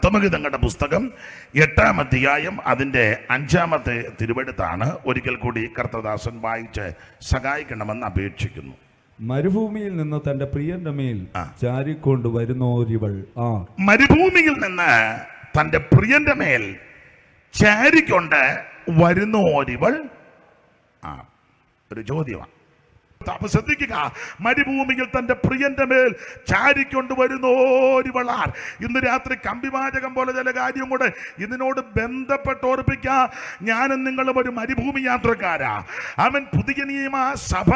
ഉത്തമഗീതങ്ങളുടെ പുസ്തകം 8-ാം അധ്യായം അതിൻ്റെ 5-ാമത്തെ തിരുവെടുത്താണ്. ഒരിക്കൽ കൂടി കർത്തദാസൻ വായിച്ച് സഹായിക്കണമെന്ന് അപേക്ഷിക്കുന്നു. മരുഭൂമിയിൽ നിന്ന് തന്റെ പ്രിയന്റെ മേൽ ചാരിക്കൊണ്ട് വരുന്നോരിവൾ മരുഭൂമിയിൽ നിന്ന് തന്റെ പ്രിയന്റെ മേൽ ചാരിക്കൊണ്ട് വരുന്നോരിവൾ ഒരു ചോദ്യമാണ്. അപ്പൊ ശ്രദ്ധിക്കുക, മരുഭൂമിയിൽ തന്റെ പ്രിയന്റെ മേൽ ചാരിക്കൊണ്ട് വരുന്നോരിവളാർ. ഇന്ന് രാത്രി കമ്പിവാചകം പോലെ ചില കാര്യം കൂടെ ഇതിനോട് ബന്ധപ്പെട്ട് ഓർപ്പിക്കുക. ഞാനും നിങ്ങളും ഒരു മരുഭൂമി യാത്രക്കാരാ. അവൻ പുതിയ നിയമ സഭ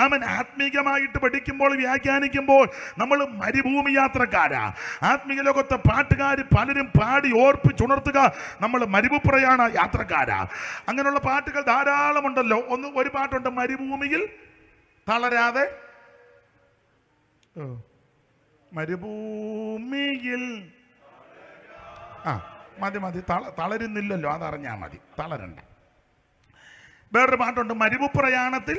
അവൻ ആത്മീകമായിട്ട് പഠിക്കുമ്പോൾ വ്യാഖ്യാനിക്കുമ്പോൾ നമ്മൾ മരുഭൂമി യാത്രക്കാരാ. ആത്മീയ ലോകത്തെ പാട്ടുകാർ പലരും പാടി ഓർപ്പിച്ചുണർത്തുക, നമ്മൾ മരുഭൂപ്രയാണ യാത്രക്കാരാ. അങ്ങനെയുള്ള പാട്ടുകൾ ധാരാളമുണ്ടല്ലോ. ഒരു പാട്ടുണ്ട്, മരുഭൂമിയിൽ തളരാതെ, മരുഭൂമിയിൽ മതി തളരുന്നില്ലല്ലോ, അതറിഞ്ഞാൽ മതി, തളരണ്ട. വേറൊരു പാട്ടുണ്ട്, മരുഭൂപ്രയാണത്തിൽ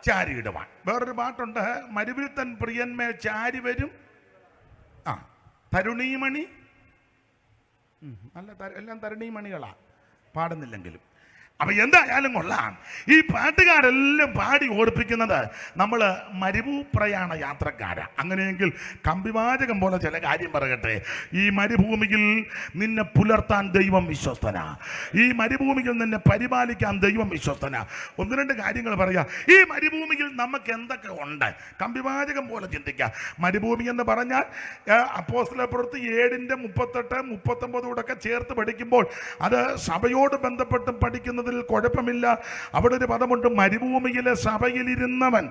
ചാരിയിടുവാൻ. വേറൊരു പാട്ടുണ്ട്, മരുവിൽ തൻ പ്രിയന്മേൽ ചാരി വരും തരുണീമണി. നല്ല എല്ലാം തരുണീമണികളാ, പാടുന്നില്ലെങ്കിലും. അപ്പൊ എന്തായാലും കൊള്ളാം, ഈ പാട്ടുകാരെല്ലാം പാടി ഓർപ്പിക്കുന്നത് നമ്മൾ മരുഭൂപ്രയാണ യാത്രക്കാരാ. അങ്ങനെയെങ്കിൽ കമ്പിവാചകം പോലെ ചില കാര്യം പറയട്ടെ. ഈ മരുഭൂമിയിൽ നിന്നെ പുലർത്താൻ ദൈവം വിശ്വസ്തനാ. ഈ മരുഭൂമിയിൽ നിന്നെ പരിപാലിക്കാൻ ദൈവം വിശ്വസ്തനാ. ഒന്ന് രണ്ട് കാര്യങ്ങൾ പറയാ. ഈ മരുഭൂമിയിൽ നമുക്ക് എന്തൊക്കെ ഉണ്ട്? കമ്പിവാചകം പോലെ ചിന്തിക്കുക. മരുഭൂമി എന്ന് പറഞ്ഞാൽ അപ്പോസ്തലപ്രവൃത്തി 7:38-39 ചേർത്ത് പഠിക്കുമ്പോൾ അത് സഭയോട് ബന്ധപ്പെട്ടും പഠിക്കുന്നത് കുഴപ്പമില്ല. അവിടെ ഒരു പദമുണ്ട്, മരുഭൂമിയിലെ സഭയിലിരുന്നവൻ.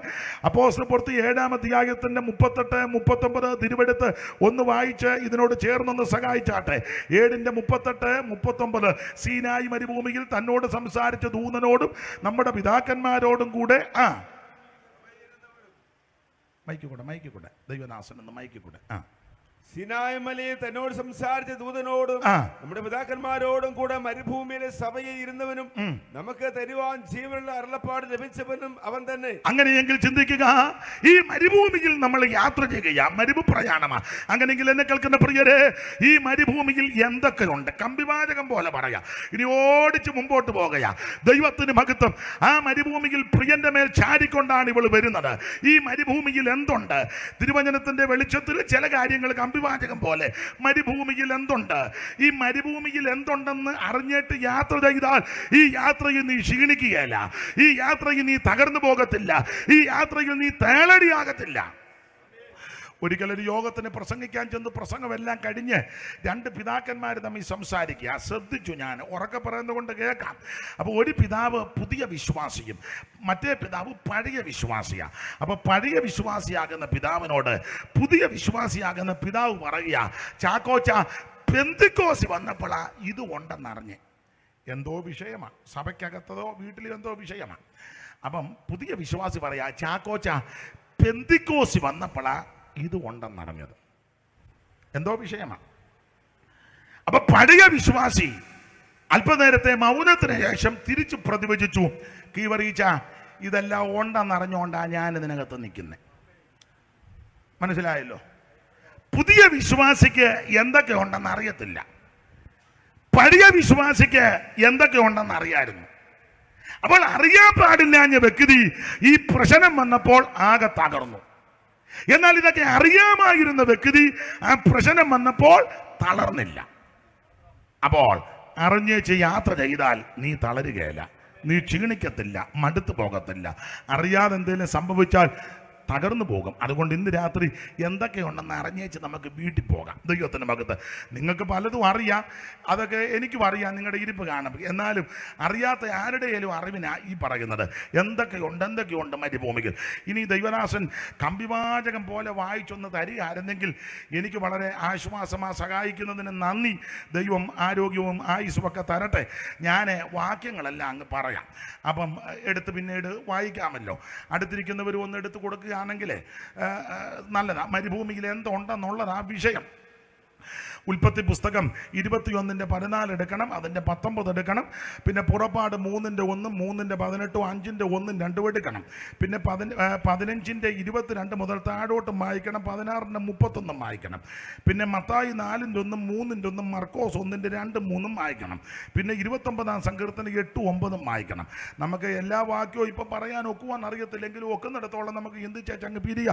അപ്പോസ്തലപ്രവൃത്തി 7-ാം അധ്യായത്തിന്റെ 38-39 തിരുവെടുത്ത് ഒന്ന് വായിച്ച് ഇതിനോട് ചേർന്നൊന്ന് സഹായിച്ചാട്ടെ. 7:38-39 സീനായി മരുഭൂമിയിൽ തന്നോട് സംസാരിച്ച ദൂതനോടും നമ്മുടെ പിതാക്കന്മാരോടും കൂടെ മൈക്കൂടെ ദൈവദാസൻ എന്ന് മൈക്കൂടെ സിനായ് മലയിൽ തന്നോട് സംസാരിച്ച ദൂതനോടും നമ്മുടെ പിതാക്കന്മാരോടും കൂടെ മരുഭൂമിയിലെ സഭയിൽ ഇരുന്നവനും നമുക്ക് തരുവാൻ ജീവനുള്ള അരുളപ്പാട് ലഭിച്ചവനും അവൻ തന്നെ. അങ്ങനെയെങ്കിൽ ചിന്തിക്കുക, ഈ മരുഭൂമിയിൽ നമ്മൾ യാത്ര ചെയ്യുക, മരുഭൂപ്രയാണമാ. അങ്ങനെയെങ്കിൽ എന്നെ കേൾക്കുന്ന പ്രിയരെ, ഈ മരുഭൂമിയിൽ എന്തൊക്കെയുണ്ട്? കമ്പിവാചകം പോലെ പറയാ. ഇനി ഓടിച്ച് മുമ്പോട്ട് പോകുക. ദൈവത്തിന് മഹത്വം. ആ മരുഭൂമിയിൽ പ്രിയന്റെ മേൽ ചാരിക്കൊണ്ടാണ് ഇവൾ വരുന്നത്. ഈ മരുഭൂമിയിൽ എന്തുണ്ട്? തിരുവചനത്തിന്റെ വെളിച്ചത്തിൽ ചില കാര്യങ്ങൾ വാചകം പോലെ മരുഭൂമിയിൽ എന്തുണ്ട്? ഈ മരുഭൂമിയിൽ എന്തുണ്ടെന്ന് അറിഞ്ഞിട്ട് യാത്ര ചെയ്താൽ ഈ യാത്രയിൽ നീ ക്ഷീണിക്കുകയല്ല, ഈ യാത്രയിൽ നീ തകർന്നു പോകത്തില്ല, ഈ യാത്രയിൽ നീ തേളടിയാകത്തില്ല. ഒരിക്കലൊരു യോഗത്തിന് പ്രസംഗിക്കാൻ ചെന്ന് പ്രസംഗമെല്ലാം കഴിഞ്ഞ് 2 പിതാക്കന്മാർ തമ്മിൽ സംസാരിക്കുക. ശ്രദ്ധിച്ചു, ഞാൻ ഉറക്കെ പറയുന്നത് കൊണ്ട് കേൾക്കാം. അപ്പോൾ ഒരു പിതാവ് പുതിയ വിശ്വാസിയും മറ്റേ പിതാവ് പഴയ വിശ്വാസിയാണ്. അപ്പോൾ പഴയ വിശ്വാസിയാകുന്ന പിതാവിനോട് പുതിയ വിശ്വാസിയാകുന്ന പിതാവ് പറയുക, ചാക്കോച്ച, പെന്തിക്കോസ് വന്നപ്പോഴാ ഇത് ഉണ്ടെന്നറിഞ്ഞ്. എന്തോ വിഷയമാണ്, സഭയ്ക്കകത്തതോ വീട്ടിൽ എന്തോ വിഷയമാണ്. അപ്പം പുതിയ വിശ്വാസി പറയാ, ചാക്കോച്ച, പെന്തിക്കോസ് വന്നപ്പോഴാ ഇത് ഉണ്ടെന്നറിഞ്ഞത്. എന്തോ വിഷയമാണ്. അപ്പൊ പഴയ വിശ്വാസി അല്പനേരത്തെ മൗനത്തിന് ശേഷം തിരിച്ചു പ്രതിവചിച്ചു, കീവറിയിച്ച, ഇതെല്ലാം ഉണ്ടെന്നറിഞ്ഞുകൊണ്ടാ ഞാൻ ഇതിനകത്ത് നിൽക്കുന്നത്. മനസ്സിലായല്ലോ? പുതിയ വിശ്വാസിക്ക് എന്തൊക്കെ ഉണ്ടെന്ന് അറിയത്തില്ല, പഴയ വിശ്വാസിക്ക് എന്തൊക്കെ ഉണ്ടെന്ന് അറിയായിരുന്നു. അപ്പോൾ അറിയാൻ പാടില്ലാഞ്ഞ വ്യക്തി ഈ പ്രശ്നം വന്നപ്പോൾ ആകെ തകർന്നു. എന്നാൽ ഇതൊക്കെ അറിയാമായിരുന്ന വ്യക്തി ആ പ്രശ്നം വന്നപ്പോൾ തളർന്നില്ല. അപ്പോൾ അറിഞ്ഞേച്ച് യാത്ര ചെയ്താൽ നീ തളരുകയില്ല, നീ ക്ഷീണിക്കത്തില്ല, മടുത്തു പോകത്തില്ല. അറിയാതെ എന്തെങ്കിലും സംഭവിച്ചാൽ തകർന്നു പോകും. അതുകൊണ്ട് ഇന്ന് രാത്രി എന്തൊക്കെയുണ്ടെന്ന് അറിഞ്ഞേച്ച് നമുക്ക് വീട്ടിൽ പോകാം. ദൈവത്തിൻ്റെ ഭാഗത്ത് നിങ്ങൾക്ക് പലതും അറിയാം, അതൊക്കെ എനിക്കും അറിയാം, നിങ്ങളുടെ ഇരിപ്പ് കാണും. എന്നാലും അറിയാത്ത ആരുടെയും അറിവിനാ ഈ പറയുന്നത്. എന്തൊക്കെയുണ്ട് മരുഭൂമിയിൽ. ഇനി ദൈവദാസൻ കമ്പിവാചകം പോലെ വായിച്ചൊന്ന് തരികയായിരുന്നെങ്കിൽ എനിക്ക് വളരെ ആശ്വാസമാ. സഹായിക്കുന്നതിന് നന്ദി. ദൈവം ആരോഗ്യവും ആയുസ്സുമൊക്കെ തരട്ടെ. ഞാൻ വാക്യങ്ങളെല്ലാം അങ്ങ് പറയാം, അപ്പം എടുത്ത് പിന്നീട് വായിക്കാമല്ലോ. അടുത്തിരിക്കുന്നവർ ഒന്ന് എടുത്ത് കൊടുക്കുക ആണെങ്കിൽ നല്ലതാ. മരുഭൂമിയിൽ എന്തുണ്ടെന്നുള്ളത് ആ വിഷയം. ഉൽപ്പത്തി പുസ്തകം 21:14 എടുക്കണം, അതിൻ്റെ 19 എടുക്കണം. പിന്നെ പുറപ്പാട് 3:1, 3:18, 5:1, 2 എടുക്കണം. പിന്നെ 15:22 മുതൽ താഴോട്ട് വായിക്കണം, 16:31 വായിക്കണം. പിന്നെ മത്തായി 4:1, 3:1, മർക്കോസ് 1:2, 3 വായിക്കണം. പിന്നെ 29-ാം സങ്കീർത്തനം 8-9 വായിക്കണം. നമുക്ക് എല്ലാ വാക്യവും ഇപ്പം പറയാൻ ഒക്കുവാൻ അറിയത്തില്ലെങ്കിലും ഒക്കുന്നിടത്തോളം നമുക്ക് ചിന്തിച്ച ചങ്ങ് പിരിയ.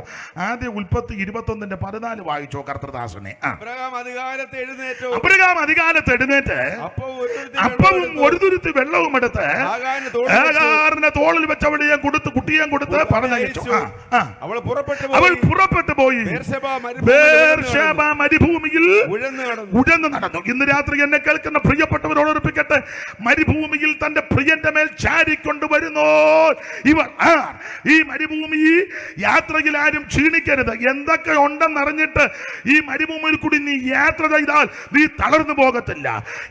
ആദ്യം ഉൽപ്പത്തി 21:14 വായിച്ചോ കർത്തൃദാസനെ. അബ്രഹാം അധികാലത്ത് എഴുന്നേറ്റ് അപ്പവും ഒരു തുരുത്തി വെള്ളവും എടുത്ത് ഹാഗാറിന്റെ തോളിൽ വെച്ച് അവളെയും കൊടുത്ത് കുട്ടിയെയും കൊടുത്ത് പറഞ്ഞയച്ചു. അവൾ പുറപ്പെട്ടു പോയി ബേർശേബ മരുഭൂമിയിൽ ഉഴന്നു നടന്നു. ഇന്ന് രാത്രി എന്നെ കേൾക്കുന്ന പ്രിയപ്പെട്ടവരോട് ഓർപ്പിക്കട്ടെ, മരുഭൂമിയിൽ തന്റെ പ്രിയന്റെ മേൽ ചാരിക്കൊണ്ടുവരുന്നു ഇവർ. ഈ മരുഭൂമി യാത്രയിൽ ആരും ക്ഷീണിക്കരുത്. എന്തൊക്കെ ഉണ്ടെന്നറിഞ്ഞിട്ട് ഈ മരുഭൂമിയിൽ കൂടി നീ യാത്ര ചെയ്താൽ നീ തളർന്നു പോകത്തില്ല.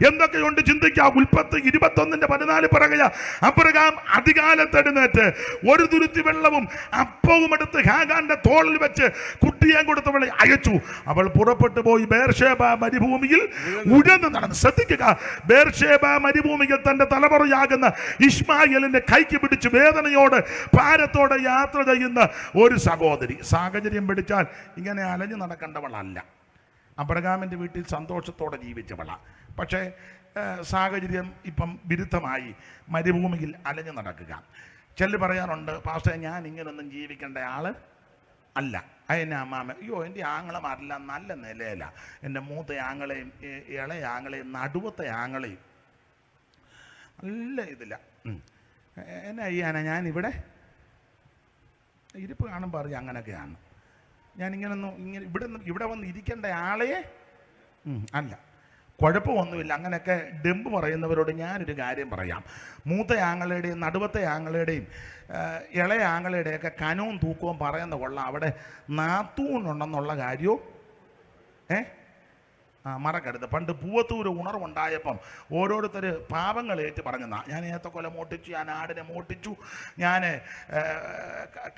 എന്തൊക്കെയുണ്ട് ചിന്തിക്കാം. ഉൽപ്പത്തി 21:14 പറയുക, അബ്രഹാം അധികാലത്ത് എഴുന്നേറ്റ് ഒരു തുരുത്തി വെള്ളവും അപ്പവും എടുത്ത് ഹാഗാന്റെ തോളിൽ വെച്ച് കുട്ടിയെ കൊടുത്തവളെ അയച്ചു. അവൾ പുറപ്പെട്ടു പോയി ബേർശേബ മരുഭൂമിയിൽ ഉഴന്നു നടന്നു. ശ്രദ്ധിക്കുക, ബേർശേബ മരുഭൂമിയിൽ തന്റെ തലമുറയാകുന്ന ഇശ്മായേലിന്റെ കൈക്ക് പിടിച്ച് വേദനയോട് ഭാരത്തോടെ യാത്ര ചെയ്യുന്ന ഒരു സഹോദരി. സാഹചര്യം പിടിച്ചാൽ ഇങ്ങനെ അലഞ്ഞു നടക്കേണ്ടവളല്ല. അബ്രഹാമിൻ്റെ വീട്ടിൽ സന്തോഷത്തോടെ ജീവിച്ചവളാണ്. പക്ഷേ സാഹചര്യം ഇപ്പം വിരുദ്ധമായി മരുഭൂമിയിൽ അലഞ്ഞു നടക്കുക. ചിലർ പറയാറുണ്ട്, പാസ്റ്റർ ഞാൻ ഇങ്ങനൊന്നും ജീവിക്കേണ്ട ആള് അല്ല. അതിനെ അമ്മാമ, അയ്യോ എൻ്റെ ആങ്ങളമാരെല്ലാം നല്ല നിലയില, എൻ്റെ മൂത്ത ആങ്ങളെയും ഇളയ ആങ്ങളെയും നടുവത്തെ ആങ്ങളെയും നല്ല ഇതില്ല. എന്നാ ചെയ്യാനാ, ഞാനിവിടെ ഇരിപ്പ് കാണുമ്പോൾ അറിയാം അങ്ങനെയൊക്കെയാണ്. ഞാനിങ്ങനൊന്നും ഇവിടെ വന്ന് ഇരിക്കേണ്ട ആളെ അല്ല. കുഴപ്പമൊന്നുമില്ല. അങ്ങനെയൊക്കെ ഡെമ്പ് പറയുന്നവരോട് ഞാനൊരു കാര്യം പറയാം. മൂത്ത ആങ്ങളുടെയും നടുവത്തെ ആങ്ങളുടെയും ഇളയ ആങ്ങളുടെയൊക്കെ കനവും തൂക്കവും പറയുന്ന കൊള്ളാം. അവിടെ നാത്തൂനുണ്ടെന്നുള്ള കാര്യവും മറക്കരുത്. പണ്ട് പൂവത്തൂര് ഉണർവുണ്ടായപ്പം ഓരോരുത്തർ പാപങ്ങൾ ഏറ്റു പറഞ്ഞെന്നാ, ഞാൻ ഏത്തക്കൊല മോട്ടിച്ചു, ഞാൻ ആടിനെ മോട്ടിച്ചു, ഞാൻ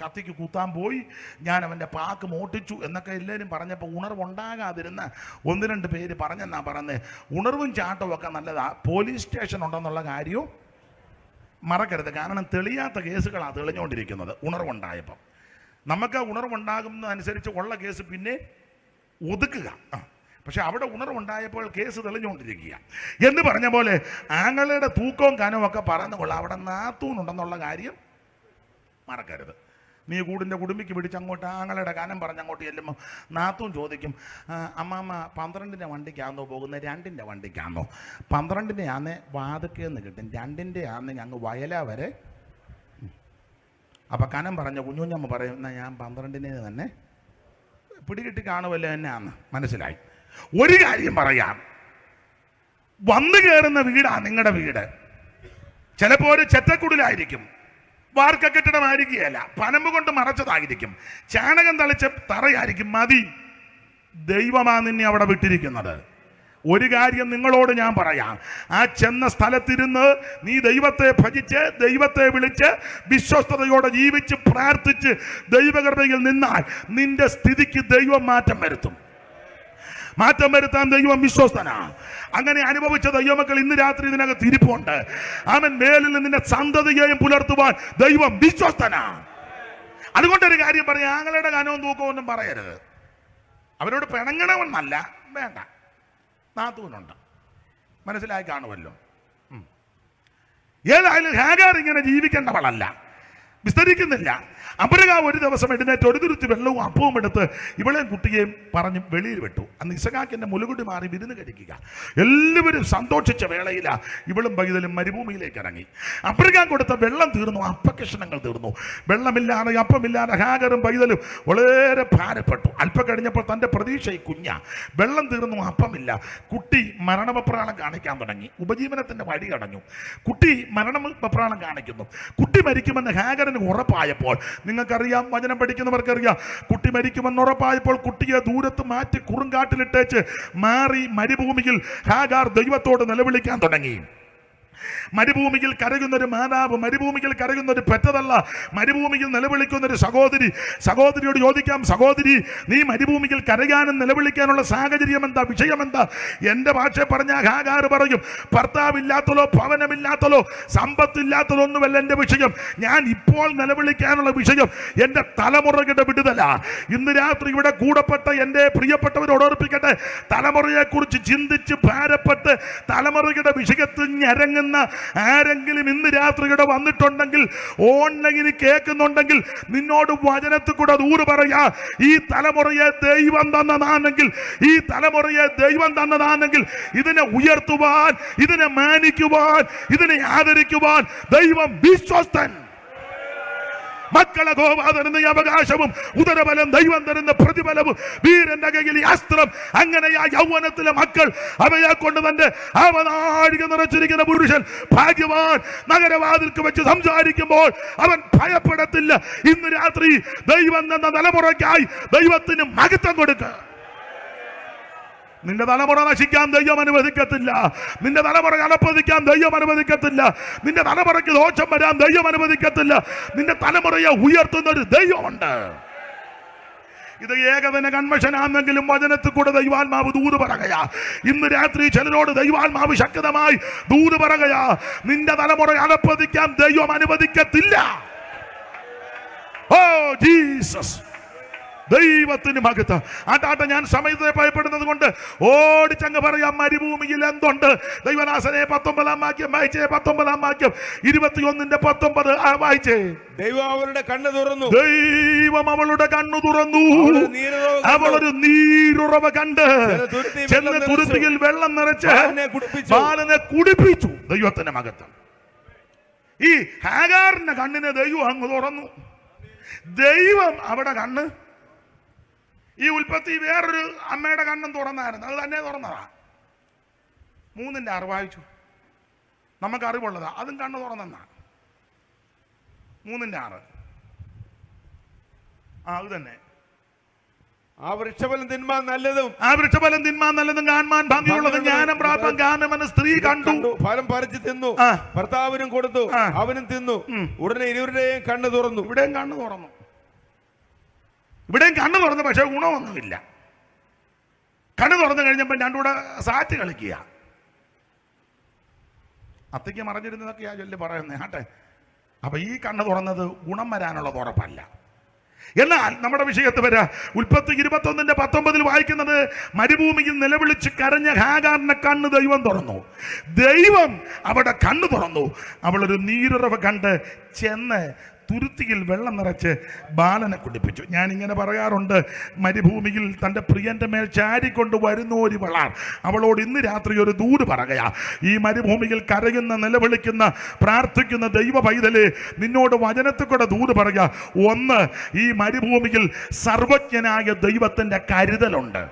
കത്തിക്ക് കുത്താൻ പോയി, ഞാൻ അവൻ്റെ പാക്ക് മോട്ടിച്ചു എന്നൊക്കെ എല്ലാവരും പറഞ്ഞപ്പോൾ ഉണർവുണ്ടാകാതിരുന്ന 1-2 പേര് പറഞ്ഞെന്നാ പറഞ്ഞത്. ഉണർവും ചാട്ടവും ഒക്കെ നല്ലതാ. പോലീസ് സ്റ്റേഷൻ ഉണ്ടെന്നുള്ള കാര്യവും മറക്കരുത്. കാരണം തെളിയാത്ത കേസുകളാണ് തെളിഞ്ഞുകൊണ്ടിരിക്കുന്നത് ഉണർവുണ്ടായപ്പം. നമുക്ക് ഉണർവുണ്ടാകുന്നതനുസരിച്ച് ഉള്ള കേസ് പിന്നെ ഒതുക്കുക. പക്ഷെ അവിടെ ഉണർവുണ്ടായപ്പോൾ കേസ് തെളിഞ്ഞുകൊണ്ടിരിക്കുക എന്ന് പറഞ്ഞ പോലെ ആങ്ങളുടെ തൂക്കവും കനവും ഒക്കെ പറഞ്ഞു കൊള്ളാം. അവിടെ നാത്തൂനുണ്ടെന്നുള്ള കാര്യം മറക്കരുത്. നീ കൂടിൻ്റെ കുടുംബിക്ക് പിടിച്ച് അങ്ങോട്ട് ആങ്ങളുടെ കനം പറഞ്ഞങ്ങോട്ട് ചെല്ലുമ്പോൾ നാത്തൂൻ ചോദിക്കും, അമ്മാമ്മ 12-ന്റെ വണ്ടിക്കാന്നോ പോകുന്നത്, 2-ന്റെ വണ്ടിക്കാന്നോ? 12-ന്റെ ആന്ന് വാതുക്കേന്ന് കിട്ടും, 2-ന്റെ ആന്ന് ഞങ്ങൾ വയല വരെ. അപ്പം കനം പറഞ്ഞ കുഞ്ഞുഞ്ഞമ്മ പറയും, എന്നാൽ ഞാൻ 12-നെ തന്നെ പിടികിട്ടി കാണുമല്ലോ എന്നാന്ന് മനസ്സിലായി. ഒരു കാര്യം പറയാം, വന്നു കയറുന്ന വീടാണ് നിങ്ങളുടെ വീട്. ചിലപ്പോൾ ഒരു ചെറ്റക്കുടിലായിരിക്കും, വാർക്ക കെട്ടിടമായിരിക്കുകയല്ല, പനമ്പ് കൊണ്ട് മറച്ചതായിരിക്കും, ചാണകം തളിച്ച തറയായിരിക്കും. മതി, ദൈവമാ നിന്നെ അവിടെ വിട്ടിരിക്കുന്നത്. ഒരു കാര്യം നിങ്ങളോട് ഞാൻ പറയാം, ആ ചെന്ന സ്ഥലത്തിരുന്ന് നീ ദൈവത്തെ ഭജിച്ച് ദൈവത്തെ വിളിച്ച് വിശ്വസ്തയോടെ ജീവിച്ച് പ്രാർത്ഥിച്ച് ദൈവകൃപയിൽ നിന്നാൽ നിന്റെ സ്ഥിതിക്ക് ദൈവം മാറ്റം വരുത്തും. മാറ്റം വരുത്താൻ ദൈവം വിശ്വസ്തനാ. അങ്ങനെ അനുഭവിച്ച ദൈവമക്കൾ ഇന്ന് രാത്രി ഇതിനകത്ത് ഇരിപ്പുണ്ട്. അവൻ മേലിൽ നിന്റെ സന്തതിയെയും പുലർത്തുവാൻ ദൈവം വിശ്വസ്തനാ. അതുകൊണ്ടൊരു കാര്യം പറയാം, ആങ്ങളുടെ കനവും തൂക്കവും ഒന്നും പറയരുത്. അവരോട് പിണങ്ങണമെന്നല്ല, വേണ്ട. നാത്തൂനുണ്ട്, മനസ്സിലായി കാണുമല്ലോ. ഏതായാലും ഹാഗാർ ഇങ്ങനെ ജീവിക്കേണ്ടവളല്ല, വിസ്തരിക്കുന്നില്ല. അബ്രഹാം ഒരു ദിവസം എഴുന്നേറ്റ് ഒരു തുരുത്തി വെള്ളവും അപ്പവും എടുത്ത് ഇവളെയും കുട്ടിയെയും പറഞ്ഞ് വെളിയിൽ വിട്ടു. അന്ന് ഇസഹാക്കിന്റെ മുലുകുടി മാറി വിരുന്ന് കഴിക്കുക. എല്ലാവരും സന്തോഷിച്ച വേളയിലാ ഇവളും പൈതലും മരുഭൂമിയിലേക്ക് ഇറങ്ങി. അബ്രഹാം കൊടുത്ത വെള്ളം തീർന്നു, അപ്പകഷണങ്ങൾ തീർന്നു. വെള്ളമില്ലാതെ അപ്പമില്ലാതെ ഹാഗറും പൈതലും വളരെ ഭാരപ്പെട്ടു. അല്പം കഴിഞ്ഞപ്പോൾ തൻ്റെ പ്രതീക്ഷ ഈ കുഞ്ഞാ. വെള്ളം തീർന്നു, അപ്പമില്ല. കുട്ടി മരണവെപ്രാളം കാണിക്കാൻ തുടങ്ങി. ഉപജീവനത്തിന്റെ വഴി അടഞ്ഞു. കുട്ടി മരണവെപ്രാളം കാണിക്കുന്നു. കുട്ടി മരിക്കുമെന്ന് ഹാഗറിന് ഉറപ്പായപ്പോൾ, നിങ്ങൾക്കറിയാം, വചനം പഠിക്കുന്നവർക്കറിയാം, കുട്ടി മരിക്കുമെന്ന് ഉറപ്പായപ്പോൾ കുട്ടിയെ ദൂരത്ത് മാറ്റി കുറുങ്കാട്ടിലിട്ടേച്ച് മാറി മരുഭൂമിയിൽ ഹാഗാർ ദൈവത്തോട് നിലവിളിക്കാൻ തുടങ്ങി. മരുഭൂമിയിൽ കരയുന്ന ഒരു മാതാവ്, മരുഭൂമിയിൽ കരയുന്ന ഒരു പെറ്റതള്ള, മരുഭൂമിയിൽ നിലവിളിക്കുന്ന ഒരു സഹോദരിയോട് ചോദിക്കാം, സഹോദരി, നീ മരുഭൂമിയിൽ കരയാനും നിലവിളിക്കാനുള്ള സാഹചര്യം എന്താ, വിഷയം എന്താ? എന്റെ ഭാഷ പറഞ്ഞ ഹാഗാർ പറയും, ഭർത്താവില്ലാത്തതോ ഭവനമില്ലാത്തതോ സമ്പത്തില്ലാത്തതോ ഒന്നുമല്ല എന്റെ വിഷയം. ഞാൻ ഇപ്പോൾ നിലവിളിക്കാനുള്ള വിഷയം എന്റെ തലമുറകളുടെ വിടുതല. ഇന്ന് രാത്രി ഇവിടെ കൂടപ്പെട്ട എന്റെ പ്രിയപ്പെട്ടവരോട് ഓർപ്പിക്കട്ടെ, തലമുറയെ കുറിച്ച് ചിന്തിച്ച് ഭാരപ്പെട്ട് തലമുറയുടെ വിഷയത്തിൽ ഞരങ്ങുന്ന ആരെങ്കിലും ഇന്ന് രാത്രി ഇവിടെ വന്നിട്ടുണ്ടെങ്കിൽ, ഓൺലൈനിൽ കേൾക്കുന്നുണ്ടെങ്കിൽ, നിന്നോട് വചനത്തിൽ കൂടെ ദൂര് പറയാ, ഈ തലമുറയെ ദൈവം തന്നതാണെങ്കിൽ, ഈ തലമുറയെ ദൈവം തന്നതാണെങ്കിൽ ഇതിനെ ഉയർത്തുവാൻ, ഇതിനെ മാനിക്കുവാൻ, ഇതിനെ ആദരിക്കുവാൻ ദൈവം വിശ്വസ്തൻ. മക്കളെ ഗോവ തരുന്ന അവകാശവും ഉദരബലം ദൈവം തരുന്ന പ്രതിഫലവും വീരന്റെ കയ്യിൽ അസ്ത്രം. അങ്ങനെ ആ യൗവനത്തിലെ മക്കൾ അവയെ കൊണ്ട് തന്റെ അവനാഴിക നിറച്ചിരിക്കുന്ന പുരുഷൻ ഭാഗ്യവാൻ. നഗരവാതിൽക്ക് വെച്ച് സംസാരിക്കുമ്പോൾ അവൻ ഭയപ്പെടത്തില്ല. ഇന്ന് രാത്രി ദൈവം എന്ന തലമുറയ്ക്കായി ദൈവത്തിന് മഹത്വം കൊടുക്കുക. നിന്റെ തലമുറ നശിക്കാൻ ദൈവം അനുവദിക്കത്തില്ല. നിന്റെ തലമുറ അലപ്പതിക്കാൻ ദൈവം അനുവദിക്കത്തില്ല. നിന്റെ തലമുറയ്ക്ക് ദോഷം വരാൻ ദൈവം അനുവദിക്കത്തില്ല. നിന്റെ തലമുറയെ ഉയർത്തുന്ന ഒരു ദൈവമുണ്ട്. ഇത് ഏകദിന കൺവെൻഷനാണെങ്കിലും വചനത്തിൽ കൂടെ ദൈവാത്മാവ് ദൂത് പറയുകയാ. ഇന്ന് രാത്രി ചിലരോട് ദൈവാത്മാവ് ശക്തമായി ദൂത് പറയുകയാ, നിന്റെ തലമുറ അലപ്പതിക്കാൻ ദൈവം അനുവദിക്കത്തില്ല. ഓ ജീസസ്, ദൈവത്തിന് മഹത്വം. ആട്ടാട്ടെ, ഞാൻ സമയത്തെ ഭയപ്പെടുന്നത് കൊണ്ട് ഓടിച്ചങ്ങ് പറയാം, മരുഭൂമിയിൽ എന്തുണ്ട്? ദൈവദാസനെ 19 വാക്യം വായിച്ചേ, 19 വാക്യം 21:19 വായിച്ചേ. ദൈവം അവളുടെ കണ്ണ് തുറന്നു, ദൈവം അവളുടെ കണ്ണു തുറന്നു, അവളൊരു നീരുറവ കണ്ട് ചെന്ന് തുരുത്തിയിൽ വെള്ളം നിറച്ച് ബാലനെ കുടിപ്പിച്ചു. ദൈവത്തിന്റെ മഹത്വം. ഈ ഹാഗാറിന്റെ കണ്ണിനെ ദൈവം അങ്ങ് തുറന്നു. ദൈവം അവിടെ കണ്ണ്, ഈ ഉൽപ്പത്തി വേറൊരു അമ്മയുടെ കണ്ണും തുറന്നായിരുന്നു, അത് തന്നെ തുറന്നതാ. 3:6 വായിച്ചു, നമുക്ക് അറിവുള്ളതാ. അതും കണ്ണ് തുറന്നാ. 3:6 അത് തന്നെ. ആ വൃക്ഷഫലം തിന്മാൻ നല്ലതും, ആ വൃക്ഷഫലം തിന്മാൻ നല്ലതും കാണാൻ ഭംഗിയുള്ളതും ജ്ഞാനം പ്രാപം കാമ്യമെന്ന് സ്ത്രീ കണ്ടു. ഫലം പറിച്ചു തിന്നു, ഭർത്താവിനും കൊടുത്തു, അവനും തിന്നു. ഉടനെ ഇരുവരുടെയും കണ്ണ് തുറന്നു. ഇവിടെയും കണ്ണ് തുറന്നു, ഇവിടെയും കണ്ണ് തുറന്നു. പക്ഷെ ഗുണമൊന്നുമില്ല. കണ്ണ് തുറന്നു കഴിഞ്ഞപ്പോൾ രണ്ടുകൂടെ സാറ്റ് കളിക്കുക. അത്തയ്ക്ക് മറഞ്ഞിരുന്നതൊക്കെയാ ചൊല്ലി പറയുന്നത് ആട്ടെ. അപ്പൊ ഈ കണ്ണ് തുറന്നത് ഗുണം വരാനുള്ളത് ഉറപ്പല്ല. എന്നാൽ നമ്മുടെ വിഷയത്ത് വരാ, ഉൽപ്പത്തി 21:19 വായിക്കുന്നത്, മരുഭൂമിയിൽ നിലവിളിച്ച് കരഞ്ഞ ഹാഗാറിന്റെ കണ്ണ് ദൈവം തുറന്നു. ദൈവം അവിടെ കണ്ണ് തുറന്നു. അവളൊരു നീരുറവ് കണ്ട് ചെന്ന് തുരുത്തിയിൽ വെള്ളം നിറച്ച് ബാലനെ കുടിപ്പിച്ചു. ഞാനിങ്ങനെ പറയാറുണ്ട്, മരുഭൂമിയിൽ തൻ്റെ പ്രിയന്റെ മേൽ ചാരിക്കൊണ്ട് വരുന്ന ഒരു വളാർ അവളോട് ഇന്ന് രാത്രി ഒരു ദൂത് പറയുക. ഈ മരുഭൂമിയിൽ കരയുന്ന, നിലവിളിക്കുന്ന, പ്രാർത്ഥിക്കുന്ന ദൈവ പൈതലേ, നിന്നോട് വചനത്തിൽ കൂടെ ദൂത് പറയുക. ഒന്ന്, ഈ മരുഭൂമിയിൽ സർവജ്ഞനായ ദൈവത്തിൻ്റെ കരുതലുണ്ട്.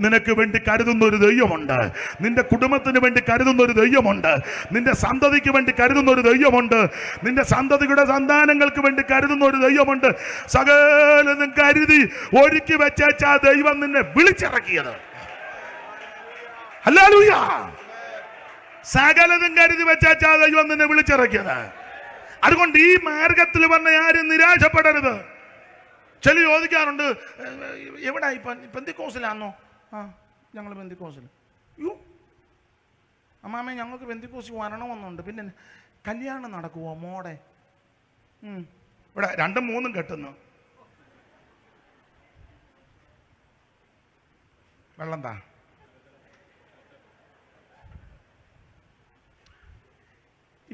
നിനക്ക് വേണ്ടി കരുതുന്ന ഒരു ദൈവമുണ്ട്. നിന്റെ കുടുംബത്തിന് വേണ്ടി കരുതുന്ന ഒരു ദൈവമുണ്ട്. നിന്റെ സന്തതിക്ക് വേണ്ടി കരുതുന്ന ഒരു ദൈവമുണ്ട്. നിന്റെ സന്തതിയുടെ സന്താനങ്ങൾക്ക് വേണ്ടി കരുതുന്ന ഒരു ദൈവമുണ്ട്. സകലതും കരുതി ഒരുക്കി വെച്ചാ ദൈവം നിന്നെ വിളിച്ചിറക്കിയത്. ഹല്ലേലൂയ. സകലതും കരുതി വെച്ചാ ദൈവം നിന്നെ വിളിച്ചിറക്കിയത്. അതുകൊണ്ട് ഈ മാർഗത്തിൽ വന്ന ആരും നിരാശപ്പെടരുത്. ചില ചോദിക്കാറുണ്ട്, എവിടെ പെന്തിക്കോസിലാണോ? ആ, ഞങ്ങൾ പെന്തിക്കോസിൽ. യോ അമ്മാമ്മേ, ഞങ്ങൾക്ക് പെന്തിക്കോസിൽ വരണമെന്നുണ്ട്. പിന്നെ കല്യാണം നടക്കുമോ മോടെ? ഇവിടെ 2-3 കെട്ടുന്നു. വെള്ളം താ. ഈ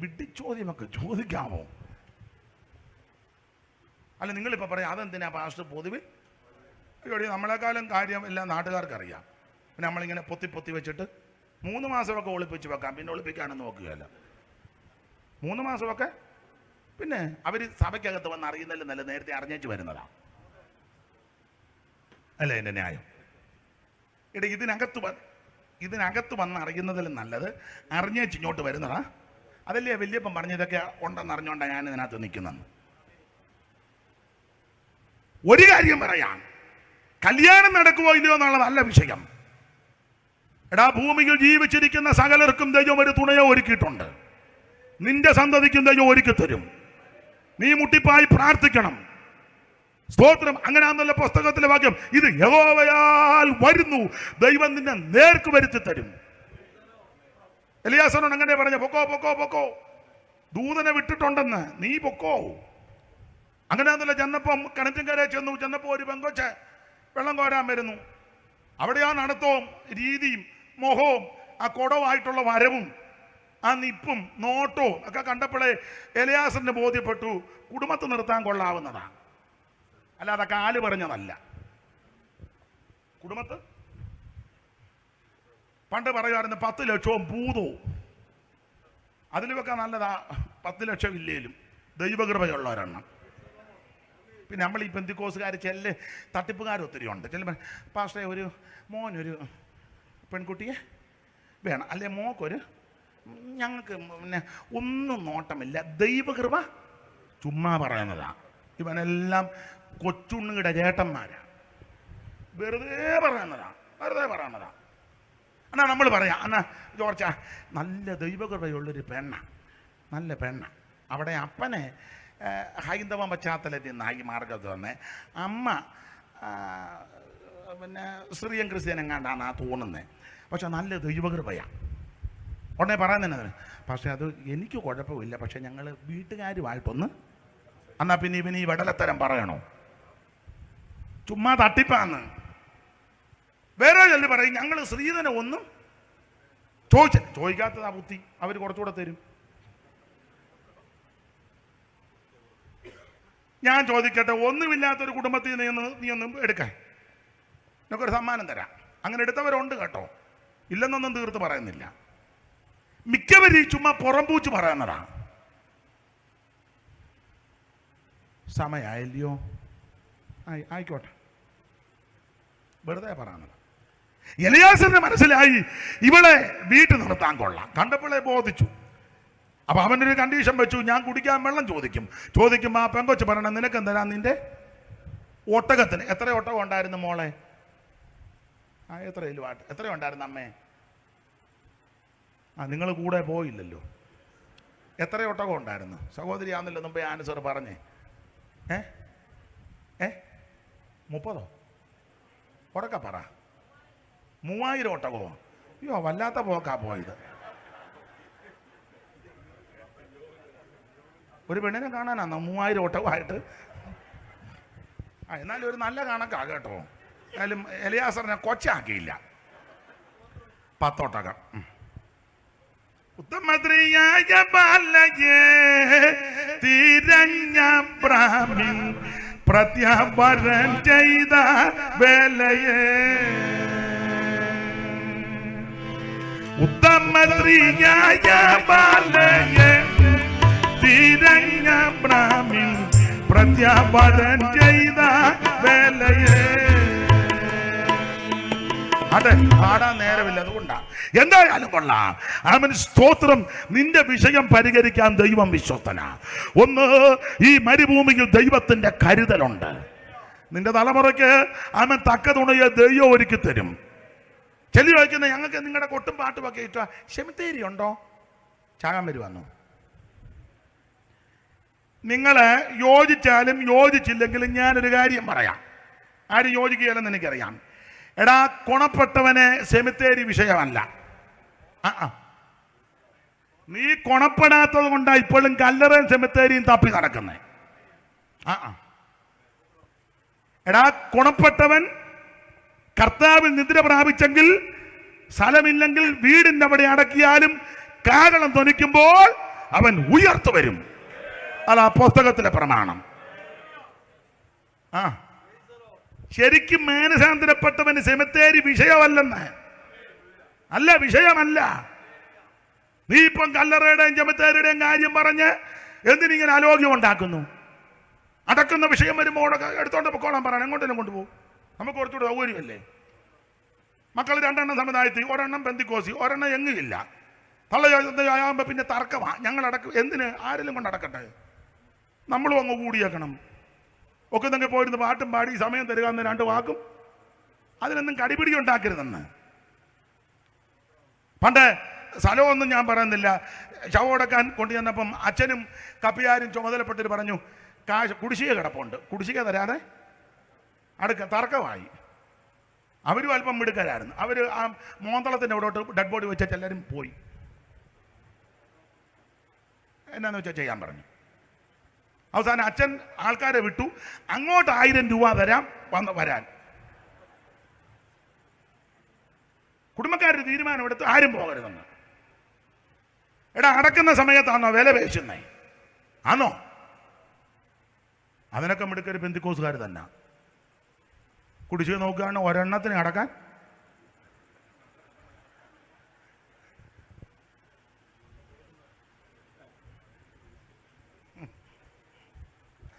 വിഡ്ഢി ചോദ്യമൊക്കെ ചോദിക്കാമോ? അല്ല, നിങ്ങളിപ്പോൾ പറയാം, അതെന്തിനാ പാസ്റ്റർ പൊതുവിൽ? ഇവിടെ നമ്മളെക്കാളും കാര്യം എല്ലാം നാട്ടുകാർക്കറിയാം. പിന്നെ നമ്മളിങ്ങനെ പൊത്തി വെച്ചിട്ട് 3 മാസമൊക്കെ ഒളിപ്പിച്ച് വെക്കാം, പിന്നെ ഒളിപ്പിക്കാനൊന്നും നോക്കുകയല്ല. 3 മാസമൊക്കെ പിന്നെ അവർ സഭയ്ക്കകത്ത് വന്ന് അറിയുന്നതിൽ നല്ല നേരത്തെ അറിഞ്ഞേച്ച് വരുന്നതാ അല്ലേ എൻ്റെ ന്യായം? ഇവിടെ ഇതിനകത്ത് വന്ന് അറിയുന്നതിൽ നല്ലത് അറിഞ്ഞേച്ച് ഇങ്ങോട്ട് വരുന്നതാ. അതല്ലേ വലിയപ്പം പറഞ്ഞതൊക്കെ ഉണ്ടെന്ന് അറിഞ്ഞുകൊണ്ടാണ് ഞാൻ ഇതിനകത്ത് നിൽക്കുന്നത്. ഒരു കാര്യം പറയാം, കല്യാണം നടക്കുമോ ഇല്ലയോ എന്നുള്ളത് നല്ല വിഷയം. എടാ, ഭൂമിയിൽ ജീവിച്ചിരിക്കുന്ന സകലർക്കും ദൈവം ഒരു തുണയോ ഒരുക്കിയിട്ടുണ്ട്. നിന്റെ സന്തതിക്കും ദൈവം ഒരുക്കി തരും. നീ മുട്ടിപ്പായി പ്രാർത്ഥിക്കണം. സ്തോത്രം. അങ്ങനെയാണെന്നുള്ള പുസ്തകത്തിലെ വാക്യം. ഇത് യഹോവയാൽ വരുന്നു, ദൈവം നിന്നെ നേർക്ക് വരുത്തി തരും. എലിയാസനോട് അങ്ങനെ പറഞ്ഞ, പൊക്കോ പൊക്കോ പൊക്കോ, ദൂതനെ വിട്ടിട്ടുണ്ടെന്ന്, നീ പൊക്കോ. അങ്ങനെയാണെന്നുള്ള ചെന്നപ്പം കിണറ്റിൻകര ചെന്നപ്പോൾ ഒരു പെങ്കൊച്ച് വെള്ളം കോരാൻ വരുന്നു. അവിടെ ആ നടത്തവും രീതിയും മോഹവും ആ കുടവായിട്ടുള്ള വരവും ആ നിപ്പും നോട്ടവും ഒക്കെ കണ്ടപ്പോഴേ എലിയാസറിന് ബോധ്യപ്പെട്ടു, കുടുംബത്ത് നിർത്താൻ കൊള്ളാവുന്നതാണ്, അല്ലാതെ കാല് പറഞ്ഞതല്ല. കുടുംബത്ത് പണ്ട് പറയുമായിരുന്നു 10 ലക്ഷവും ഭൂതവും. അതിൽ വെക്കാൻ നല്ലതാ 10 ലക്ഷം ഇല്ലേലും ദൈവകൃപയുള്ളവരെണ്ണം. പിന്നെ നമ്മൾ ഈ പെന്തിക്കോസുകാർ ചെല്ല് തട്ടിപ്പുകാരൊത്തിരി ഉണ്ട്. ചെല്ലുമ്പോൾ പാസ്റ്റേ ഒരു മോനൊരു പെൺകുട്ടിയെ വേണം, അല്ലെ മോക്കൊരു, ഞങ്ങൾക്ക് പിന്നെ ഒന്നും നോട്ടമില്ല, ദൈവകൃപ ചുമ്മാ പറയുന്നതാണ്. ഇവനെല്ലാം കൊച്ചുണ്ണുകളുടെ ചേട്ടന്മാരാ, വെറുതെ പറയുന്നതാ. എന്നാ നമ്മൾ പറയാം, എന്നാ ജോർച്ച നല്ല ദൈവകൃപയുള്ളൊരു നല്ല പെണ്ണ. അവിടെ അപ്പനെ ഹൈന്ദവ പശ്ചാത്തലത്തിൽ നിന്നായി മാർഗത്ത് വന്ന്, അമ്മ പിന്നെ സ്ത്രീയും ക്രിസ്ത്യനും കണ്ടാണ് ആ തോന്നുന്നത്. പക്ഷെ നല്ല ദൈവകൃപയാണ്. ഉടനെ പറയുന്നതിന്, പക്ഷെ അത് എനിക്ക് കുഴപ്പമില്ല, പക്ഷെ ഞങ്ങൾ വീട്ടുകാരുമായിട്ടൊന്ന്, എന്നാൽ പിന്നെ ഇവന് ഈ വെടലത്തരം പറയണോ? ചുമ്മാ തട്ടിപ്പാന്ന്. വേറെ ചെല്ലു പറയും, ഞങ്ങൾ സ്ത്രീധനം ഒന്നും ചോദിക്കാത്തതാ ബുദ്ധി, അവർ കുറച്ചുകൂടെ തരും. ഞാൻ ചോദിക്കട്ടെ, ഒന്നുമില്ലാത്തൊരു കുടുംബത്തിൽ നീ ഒന്നും എടുക്കാൻ നിനക്കൊരു സമ്മാനം തരാം. അങ്ങനെ എടുത്തവരുണ്ട് കേട്ടോ, ഇല്ലെന്നൊന്നും തീർത്ത് പറയുന്നില്ല. മിക്കവരും ചുമ്മാ പുറംപൂച്ച് പറയുന്നതാ. സമയായല്ലയോ? ആയിക്കോട്ടെ, വെറുതെ പറയുന്നത്. എലിയാസറിന് മനസ്സിലായി ഇവളെ വീട്ടിൽ നിർത്താൻ കൊള്ളാം. കണ്ടപ്പോഴേ ബോധിച്ചു. അപ്പൊ അവനൊരു കണ്ടീഷൻ വെച്ചു, ഞാൻ കുടിക്കാൻ വെള്ളം ചോദിക്കും. ആ പെങ്കൊച്ച് പറയണം, നിനക്ക് എന്തരാ, നിന്റെ ഒട്ടകത്തിന് എത്ര ഒട്ടകം ഉണ്ടായിരുന്നു മോളെ? എത്ര ഉണ്ടായിരുന്നു അമ്മേ? നിങ്ങൾ കൂടെ പോയില്ലല്ലോ. എത്ര ഒട്ടകം ഉണ്ടായിരുന്നു? സഹോദരി ആണെന്നല്ലോ മുമ്പേ ആൻസർ പറഞ്ഞേ. 30 ഉറക്ക പറ. 3000 ഒട്ടകമോ? അയ്യോ, വല്ലാത്ത പോക്കാ പോയത്. ഒരു പെണ്ണിനെ കാണാനാന്നോ 3000 ഒട്ടകമായിട്ട്? എന്നാലും ഒരു നല്ല കണക്കാ കേട്ടോ. എന്നാലും എലിയാസറിനെ കൊച്ചാക്കിയില്ല. 10 ഒട്ടകം. ഉത്തമത്രിയായ ബാലയെ തിരഞ്ഞ ബ്രാഹ്മിൻ പ്രത്യാപരം ചെയ്ത വേലയെ. ഉത്തമത്രിയായ ബാലയെ തിരഞ്ഞ ബ്രാഹ്മിൻ പ്രത്യാപരം ചെയ്ത വേലയെ. അതെ, പാടാൻ നേരമില്ല, അതുകൊണ്ടാ. എന്തായാലും കൊള്ളാം. അവൻ സ്തോത്രം. നിന്റെ വിഷയം പരിഹരിക്കാൻ ദൈവം വിശ്വസ്തനാ. ഒന്ന്, ഈ മരുഭൂമിയിൽ ദൈവത്തിന്റെ കരുതലുണ്ട്. നിന്റെ തലമുറയ്ക്ക് അവൻ തക്ക തുണയെ ദൈവം ഒരുക്കി തരും. ചെല്ലി വയ്ക്കുന്ന, ഞങ്ങൾക്ക് നിങ്ങളുടെ കൊട്ടും പാട്ടും ഒക്കെ ഇഷ്ട സെമിത്തേരി ഉണ്ടോ? ചാകാൻ വരുവാന്നോ? നിങ്ങൾ യോജിച്ചാലും യോജിച്ചില്ലെങ്കിലും ഞാനൊരു കാര്യം പറയാം. ആരും യോജിക്കുകയല്ലെന്ന് എനിക്കറിയാം. എടാ, കൊണപ്പെട്ടവനെ സെമിത്തേരി വിഷയമല്ല. നീ കൊണപ്പെടാത്തത് കൊണ്ടാ ഇപ്പോഴും കല്ലറയും സെമിത്തേരിയും തപ്പി നടക്കുന്നേ. എടാ, കൊണപ്പെട്ടവൻ കർത്താവിൽ നിദ്ര പ്രാപിച്ചെങ്കിൽ, സ്ഥലമില്ലെങ്കിൽ വീടിൻ്റെ അവിടെ അടക്കിയാലും കാഹളം ധ്വനിക്കുമ്പോൾ അവൻ ഉയർത്തു വരും. അതാ പുസ്തകത്തിലെ പ്രമാണം. ശരിക്കും മാനസാന്തരപ്പെട്ടവന് സെമിത്തേരി വിഷയമല്ലെന്ന്. അല്ല, വിഷയമല്ല. നീ ഇപ്പം കല്ലറയുടെയും സെമിത്തേരിയുടെയും കാര്യം പറഞ്ഞ് എന്തിനിങ്ങനെ ആലോക്യം ഉണ്ടാക്കുന്നു? അടക്കുന്ന വിഷയം വരുമ്പോൾ എടുത്തോണ്ട് പൊക്കോളാൻ പറയണം. എങ്ങോട്ടെങ്കിലും കൊണ്ടുപോകും. നമുക്ക് കുറച്ചുകൂടെ സൗകര്യമല്ലേ? മക്കൾ 2 എണ്ണം സമുദായത്തിൽ, 1 എണ്ണം പെന്തിക്കോസി, 1 എണ്ണം എങ്ങുമില്ല. തള്ളയാകുമ്പോൾ പിന്നെ തർക്കമാണ്. ഞങ്ങൾ എന്തിന് ആരെങ്കിലും കൊണ്ട് അടക്കട്ടെ? നമ്മളും അങ്ങ് കൂടിയേക്കണം. ഒക്കെ തന്നെ പോയിരുന്ന് പാട്ടും പാടി സമയം തരിക എന്ന് 2 വാക്കും. അതിനൊന്നും കടിപിടി ഉണ്ടാക്കരുതെന്ന്. പണ്ട് സ്ഥലമൊന്നും ഞാൻ പറയുന്നില്ല, ശവമടക്കാൻ കൊണ്ടുചെന്നപ്പം അച്ഛനും കപ്പിയാരും ചുമതലപ്പെട്ടിട്ട് പറഞ്ഞു, കാശ് കുടിശ്ശിക കിടപ്പുണ്ട്, കുടിശ്ശിക തരാതെ തർക്കമായി. അവരും അല്പം മിടുക്കരായിരുന്നു. അവർ ആ മോന്തളത്തിൻ്റെ അവിടോട്ട് ഡെഡ് ബോഡി വെച്ചാൽ എല്ലാവരും പോയി. എന്നാന്ന് വെച്ചാൽ ചെയ്യാൻ പറഞ്ഞു. അവസാനം അച്ഛൻ ആൾക്കാരെ വിട്ടു, അങ്ങോട്ട് 1000 രൂപ തരാം വരാൻ. കുടുംബക്കാരുടെ തീരുമാനമെടുത്ത് ആരും പോകരുതെന്ന്. എടാ, അടക്കുന്ന സമയത്താണോ വില പേശുന്നേ? ആണോ? അതിനൊക്കെ മിടുക്കൊരു പെന്തിക്കോസുകാർ തന്നെ. കുടിശ്ശിക നോക്കുകയാണ്, ഒരെണ്ണത്തിന് അടക്കാൻ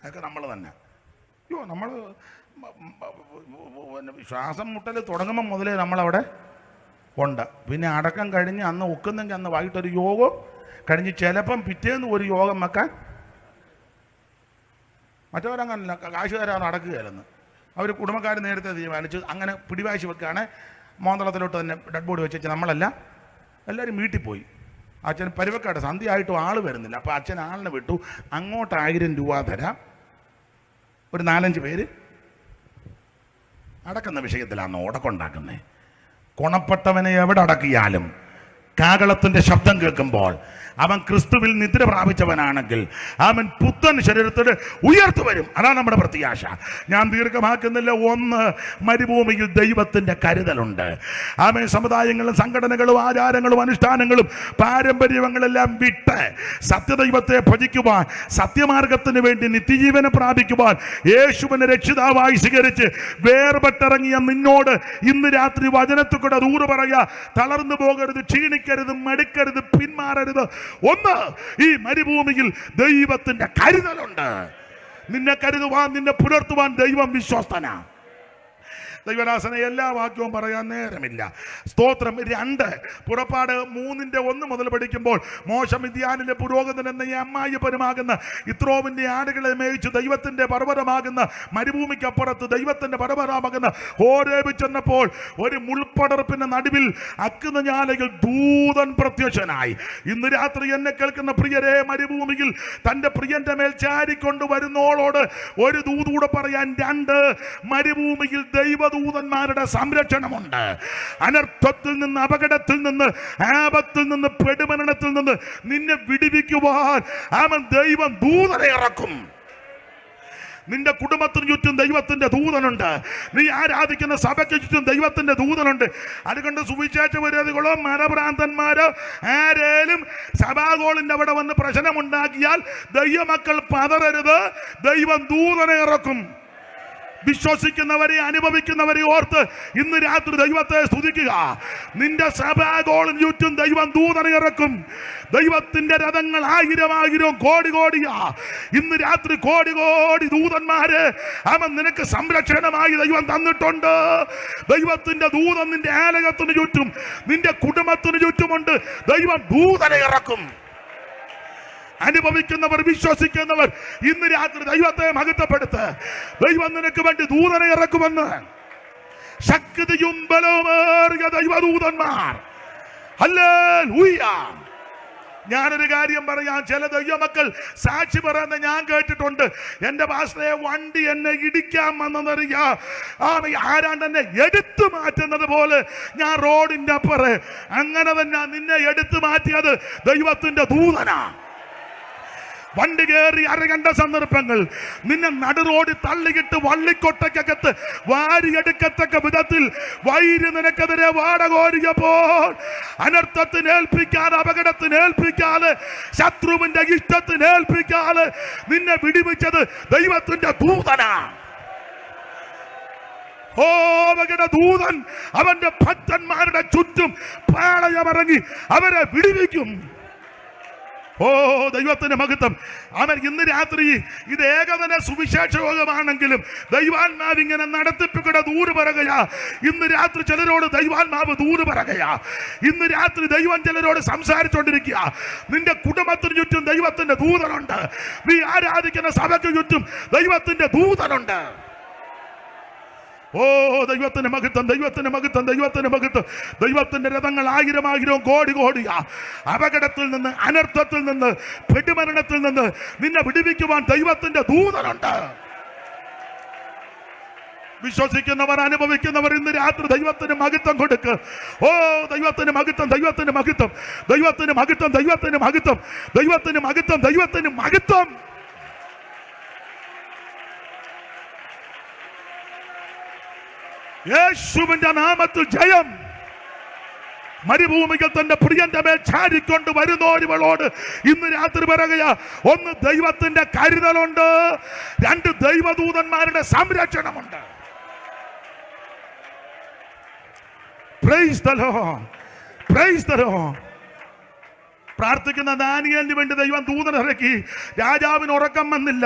അതൊക്കെ നമ്മൾ തന്നെ. അയ്യോ, നമ്മൾ ശ്വാസം മുട്ടൽ തുടങ്ങുമ്പോൾ മുതലേ നമ്മളവിടെ ഉണ്ട്. പിന്നെ അടക്കം കഴിഞ്ഞ് അന്ന് ഒക്കുന്നെങ്കിൽ അന്ന് വൈകിട്ടൊരു യോഗം കഴിഞ്ഞ് ചിലപ്പം പിറ്റേന്ന് ഒരു യോഗം വെക്കാൻ. മറ്റവരങ്ങനല്ല, കാശ് തരാൻ അടക്കുകയല്ലെന്ന് അവർ കുടുംബക്കാർ നേരത്തെ തീരുമാനിച്ചു. അങ്ങനെ പിടിവാശി വെക്കുകയാണ്. മോന്തളത്തിലോട്ട് തന്നെ ഡെഡ് ബോഡി വെച്ച് നമ്മളല്ല, എല്ലാവരും വീട്ടിൽ പോയി. അച്ഛൻ പരിവക്കാട് സന്ധ്യയായിട്ടും ആൾ വരുന്നില്ല. അപ്പോൾ അച്ഛൻ ആളിനെ വിട്ടു, അങ്ങോട്ട് 1000 രൂപ തരാം, ഒരു 4-5 പേര് അടക്കുന്ന വിഷയത്തിലാണ് ഉടക്കുണ്ടാക്കുന്നത്. കൊണപ്പെട്ടവനെ എവിടെ അടക്കിയാലും കാകളത്തിൻ്റെ ശബ്ദം കേൾക്കുമ്പോൾ അവൻ ക്രിസ്തുവിൽ നിദ്ര പ്രാപിച്ചവനാണെങ്കിൽ അവൻ പുത്തൻ ശരീരത്തിൽ ഉയർത്തു വരും. അതാണ് നമ്മുടെ പ്രത്യാശ. ഞാൻ ദീർഘമാക്കുന്നില്ല. 1, മരുഭൂമിയിൽ ദൈവത്തിൻ്റെ കരുതലുണ്ട്. ആമേൻ. സമുദായങ്ങളും സംഘടനകളും ആചാരങ്ങളും അനുഷ്ഠാനങ്ങളും പാരമ്പര്യങ്ങളെല്ലാം വിട്ട് സത്യദൈവത്തെ ഭജിക്കുവാൻ, സത്യമാർഗത്തിന് വേണ്ടി നിത്യജീവനെ പ്രാപിക്കുവാൻ യേശുവിനെ രക്ഷിതാവായി സ്വീകരിച്ച് വേർപെട്ടിറങ്ങിയ നിന്നോട് ഇന്ന് രാത്രി വചനത്തിൽ കൂടെ ദൂരെ പറയുക, തളർന്നു പോകരുത്, ക്ഷീണിക്കരുത്, മടുക്കരുത്, പിന്മാറരുത്. 1, ഈ മരുഭൂമിയിൽ ദൈവത്തിന്റെ കരുതലുണ്ട്. നിന്നെ കരുതുവാൻ, നിന്നെ പുലർത്തുവാൻ ദൈവം വിശ്വസ്തനാ. ദൈവദാസനെ എല്ലാ വാക്യവും പറയാൻ നേരമില്ല. സ്തോത്രം. 2 പുറപ്പാട് 3:1 മുതൽ പഠിക്കുമ്പോൾ മോശ മിദ്യാനിലെ പുരോഹിതൻ എന്ന ഈ അമ്മായിപ്പനുമാകുന്ന ഇത്രോവിന്റെ ആടുകളെ മേയിച്ച് ദൈവത്തിന്റെ പർവ്വതമാകുന്ന മരുഭൂമിക്കപ്പുറത്ത് ദൈവത്തിന്റെ പർവ്വതമാകുന്ന ഹോരേബിൽ ചെന്നപ്പോൾ ഒരു മുൾപ്പടർപ്പിന്റെ നടുവിൽ അഗ്നിജ്വാലയിൽ ദൂതൻ പ്രത്യക്ഷനായി. ഇന്ന് രാത്രി എന്നെ കേൾക്കുന്ന പ്രിയരെ, മരുഭൂമിയിൽ തന്റെ പ്രിയന്റെ മേൽ ചാരിക്കൊണ്ട് വരുന്നോളോട് ഒരു ദൂതൂടെ പറയാൻ. 2 മരുഭൂമിയിൽ ദൂതന്മാരുടെ സംരക്ഷണമുണ്ട്. അനർത്ഥത്തിൽ നിന്ന്, അപകടത്തിൽ നിന്ന്, ആപത്തിൽ നിന്ന്, പെടുമരണത്തിൽ നിന്ന് നിന്നെ വിടുവിക്കുവാൻ അവൻ ദൈവം ദൂതനെ ഇറക്കും. നിന്റെ കുടുംബത്തിന് ചുറ്റും ദൈവത്തിന്റെ ദൂതനുണ്ട്. നീ ആരാധിക്കുന്ന സഭയ്ക്ക് ചുറ്റും ദൈവത്തിന്റെ ദൂതനുണ്ട്. അതുകൊണ്ട് സുവിശേഷ വിരോധികളോ മരഭ്രാന്തന്മാരോ ആരേലും സഭാഗോളിന്റെ അവിടെ വന്ന് പ്രശ്നമുണ്ടാക്കിയാൽ ദൈവമക്കൾ പതറരുത്. ദൈവം ദൂതനെ ഇറക്കും. വിശ്വസിക്കുന്നവരെ, അനുഭവിക്കുന്നവരെ ഓർത്ത് ഇന്ന് രാത്രി ദൈവത്തെ സ്തുതിക്കുക. നിന്റെ സഭാഗോളിന് ചുറ്റും ദൈവം ദൂതനെ ഇറക്കും. ദൈവത്തിന്റെ രഥങ്ങൾ 1000 കോടിയാ. ഇന്ന് രാത്രി കോടി ദൂതന്മാരെ അവൻ നിനക്ക് സംരക്ഷണമായി ദൈവം തന്നിട്ടുണ്ട്. ദൈവത്തിന്റെ ദൂതൻ നിന്റെ ആലയത്തിന് ചുറ്റും, നിന്റെ കുടുംബത്തിന് ചുറ്റുമുണ്ട്. ദൈവം ദൂതനെ ഇറക്കും. അനുഭവിക്കുന്നവർ, വിശ്വസിക്കുന്നവർ ഇന്ന് രാത്രി ദൈവത്തെ മഹത്വപ്പെടുത്ത്. ദൈവം നിനക്ക് വേണ്ടി ദൂതനെ ഇറക്കുമെന്ന്. ശക്തിയും ബലവുമേറിയ ദൈവദൂതന്മാർ. ഹല്ലേലൂയ. ഞാനൊരു കാര്യം പറയാം. ചില ദൈവമക്കൾ സാക്ഷി പറയുന്ന ഞാൻ കേട്ടിട്ടുണ്ട്. എൻ്റെ പാസ്റ്ററെ, വണ്ടി എന്നെ ഇടിക്കാൻ വന്നെന്നറിയാം, ആരാണ്ട് എന്നെ എടുത്തു മാറ്റുന്നത് പോലെ ഞാൻ റോഡിൻ്റെ അപ്പുറം. അങ്ങനെ തന്നെ നിന്നെ എടുത്തു മാറ്റിയത് ദൈവത്തിന്റെ ദൂതനാ. വണ്ടി കയറി അരകണ്ട സന്ദർഭങ്ങൾ നിന്നെ നടുറോടി തള്ളിയിട്ട് വള്ളിക്കൊട്ടയ്ക്കകത്ത് വാരിയെടുക്കത്തക്ക വിധത്തിൽ വൈരി നിനക്കെതിരെ വാടകോരിയപ്പോൾ അനർത്ഥത്തിനേൽപ്പിക്കാതെ, അപകടത്തിനേൽപ്പിക്കാതെ, ശത്രുവിന്റെ ഇഷ്ടത്തിനേൽപ്പിക്കാതെ നിന്നെ വിടിവിച്ചത് ദൈവത്തിന്റെ ദൂതനാ. ഓ, അവരുടെ ദൂതൻ അവന്റെ ഭക്തന്മാരുടെ ചുറ്റും പാളയമിറങ്ങി അവരെ വിടിവിക്കും. ഓ, ദൈവത്തിന്റെ മഹത്വം. അവൻ ഇന്ന് രാത്രി ഇത് ഏകദിന സുവിശേഷ യോഗമാണെങ്കിലും ദൈവാത്മാവ് ഇങ്ങനെ നടത്തിപ്പിക്കൂടെ ദൂര് പറയുകയാ. ഇന്ന് രാത്രി ചിലരോട് ദൈവാത്മാവ് ദൂര് പറയുകയാ. ഇന്ന് രാത്രി ദൈവം ചിലരോട് സംസാരിച്ചുകൊണ്ടിരിക്കുക. നിന്റെ കുടുംബത്തിന് ചുറ്റും ദൈവത്തിന്റെ ദൂതനുണ്ട്. നീ ആരാധിക്കുന്ന സഭയ്ക്ക് ചുറ്റും ദൈവത്തിന്റെ ദൂതനുണ്ട്. ഓ ദൈവത്തിന്റെ മഹത്വം, ദൈവത്തിന്റെ മഹത്വം, ദൈവത്തിന്റെ മഹത്വം. ദൈവത്തിന്റെ രഥങ്ങൾ 1000 കോടി കോടിയാ. അപകടത്തിൽ നിന്ന്, അനർത്ഥത്തിൽ നിന്ന്, പെടുമരണത്തിൽ നിന്ന് നിന്നെ വിടുവിക്കുവാൻ ദൈവത്തിന്റെ ദൂതനുണ്ട്. വിശ്വസിക്കുന്നവർ, അനുഭവിക്കുന്നവർ ഇന്ന് രാത്രി ദൈവത്തിന് മഹത്വം കൊടുക്ക്. ഓ ദൈവത്തിന് മഹത്വം, ദൈവത്തിന് മഹത്വം, ദൈവത്തിന് മഹത്വം, ദൈവത്തിന് മഹത്വം, ദൈവത്തിന് മഹത്വം, ദൈവത്തിന് മഹത്വം. യേശുവിന്റെ നാമത്തിൽ ജയം. മരുഭൂമികൾ തന്റെ പ്രിയന്റെ മേൽ ചാരിക്കൊണ്ട് വരുന്നോരിവളോട് ഇന്ന് രാത്രി പറയുക, ഒന്ന് ദൈവത്തിന്റെ കരുതലുണ്ട്, 2 ദൈവദൂതന്മാരുടെ സംരക്ഷണമുണ്ട്. Praise the Lord, praise the Lord. പ്രാർത്ഥിക്കുന്ന ദാനിയേലിന് വേണ്ടി ദൈവം ദൂതൻ ഇറക്കി. രാജാവിന് ഉറക്കം വന്നില്ല.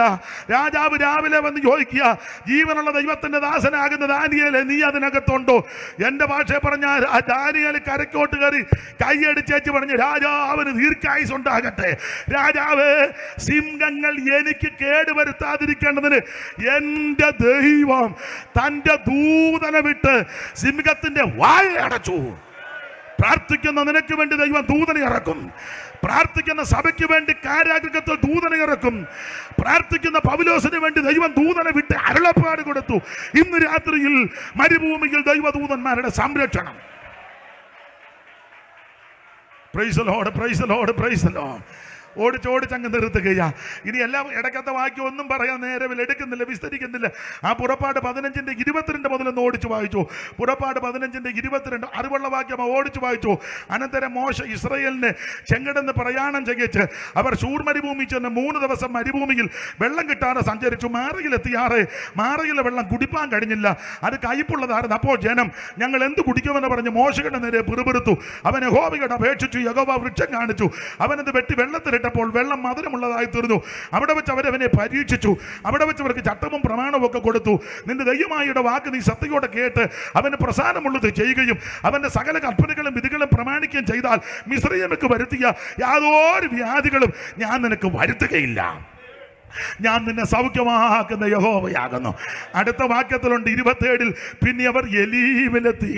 രാജാവ് രാവിലെ വന്ന് ചോദിക്കുക, ജീവനുള്ള ദൈവത്തിന്റെ ദാസനാകുന്ന ദാനിയേലേ, നീ അതിനകത്തുണ്ടോ? എന്റെ ഭാഷയെ പറഞ്ഞാൽ ആ ദാനിയേൽ കരക്കോട്ട് കയറി കൈയടിച്ചേച്ച് പറഞ്ഞു, രാജാവിന് ദീർഘായുസ് ഉണ്ടാകട്ടെ. രാജാവ്, സിംഹങ്ങൾ എനിക്ക് കേടുവരുത്താതിരിക്കേണ്ടതിന് എന്റെ ദൈവം തന്റെ ദൂതനെ വിട്ട് സിംഹത്തിന്റെ വായ അടച്ചു. പ്രാർത്ഥിക്കുന്ന നിനക്ക് വേണ്ടി ദൈവം ദൂതനെ ഇറക്കും. പ്രാർത്ഥിക്കുന്ന സഭയ്ക്ക് വേണ്ടി കാരാഗൃഹത്തിൽ ദൂതനെ ഇറക്കും. പ്രാർത്ഥിക്കുന്ന പൗലോസിന് വേണ്ടി ദൈവം ദൂതനെ വിട്ട് അരുളപ്പാട് കൊടുത്തു. ഇന്ന് രാത്രിയിൽ മരുഭൂമിയിൽ ദൈവദൂതന്മാരുടെ സംരക്ഷണം. Praise the Lord, praise the Lord, praise the Lord. ഓടിച്ചോടിച്ചങ്ങ് നിർത്തുകയാ. ഇനി എല്ലാം ഇടയ്ക്കത്തെ വാക്യം ഒന്നും പറയാൻ നേരമില്ല, എടുക്കുന്നില്ല, വിസ്തരിക്കുന്നില്ല. ആ പുറപ്പാട് 15:22 മുതലൊന്ന് ഓടിച്ചു വായിച്ചു. പുറപ്പാട് 15:22 അറിവുള്ള വാക്യം ഓടിച്ചു വായിച്ചു. അനന്തരം മോശ ഇസ്രായേലിനെ ചെങ്കടന്ന് പ്രയാണം ചെയ്യിച്ച് അവർ ശൂർ മരുഭൂമി ചെന്ന് 3 ദിവസം മരുഭൂമിയിൽ വെള്ളം കിട്ടാതെ സഞ്ചരിച്ചു. മാറയിലെത്തിയാറെ മാറയിലെ വെള്ളം കുടിപ്പാൻ കഴിഞ്ഞില്ല, അത് കയ്പുള്ളതായിരുന്നു. അപ്പോൾ ജനം, ഞങ്ങൾ എന്ത് കുടിക്കുമെന്ന് പറഞ്ഞ് മോശയുടെ നേരെ പിറുപിറുത്തു. അവൻ യഹോവയോട് അപേക്ഷിച്ചു. യഹോവ വൃക്ഷം കാണിച്ചു. അവനത് വെട്ടി വെള്ളത്തിലിട്ടപ്പോൾ വെള്ളം മധുരമുള്ളതായി തീർന്നു. അവിടെ വെച്ച് അവരവനെ പരീക്ഷിച്ചു. അവിടെ വെച്ച് അവർക്ക് ചട്ടവും പ്രമാണവും ഒക്കെ കൊടുത്തു. നിന്റെ ദൈവമായുടെ വാക്ക് നീ സത്യയോടെ കേട്ട് അവന് പ്രസാദമുള്ളത് ചെയ്യുകയും അവന്റെ സകല കൽപ്പനകളും വിധികളും പ്രമാണിക്കുകയും ചെയ്താൽ മിസ്രയീമിലേക്ക് വരുത്തിയ യാതൊരു വ്യാധികളും ഞാൻ നിനക്ക് വരുത്തുകയില്ല. ഞാൻ നിന്നെ സൗഖ്യമാക്കുന്ന യഹോവയാകുന്നു. അടുത്ത വാക്യത്തിലുണ്ട് 27. പിന്നെ അവർ എലീമിലെത്തി.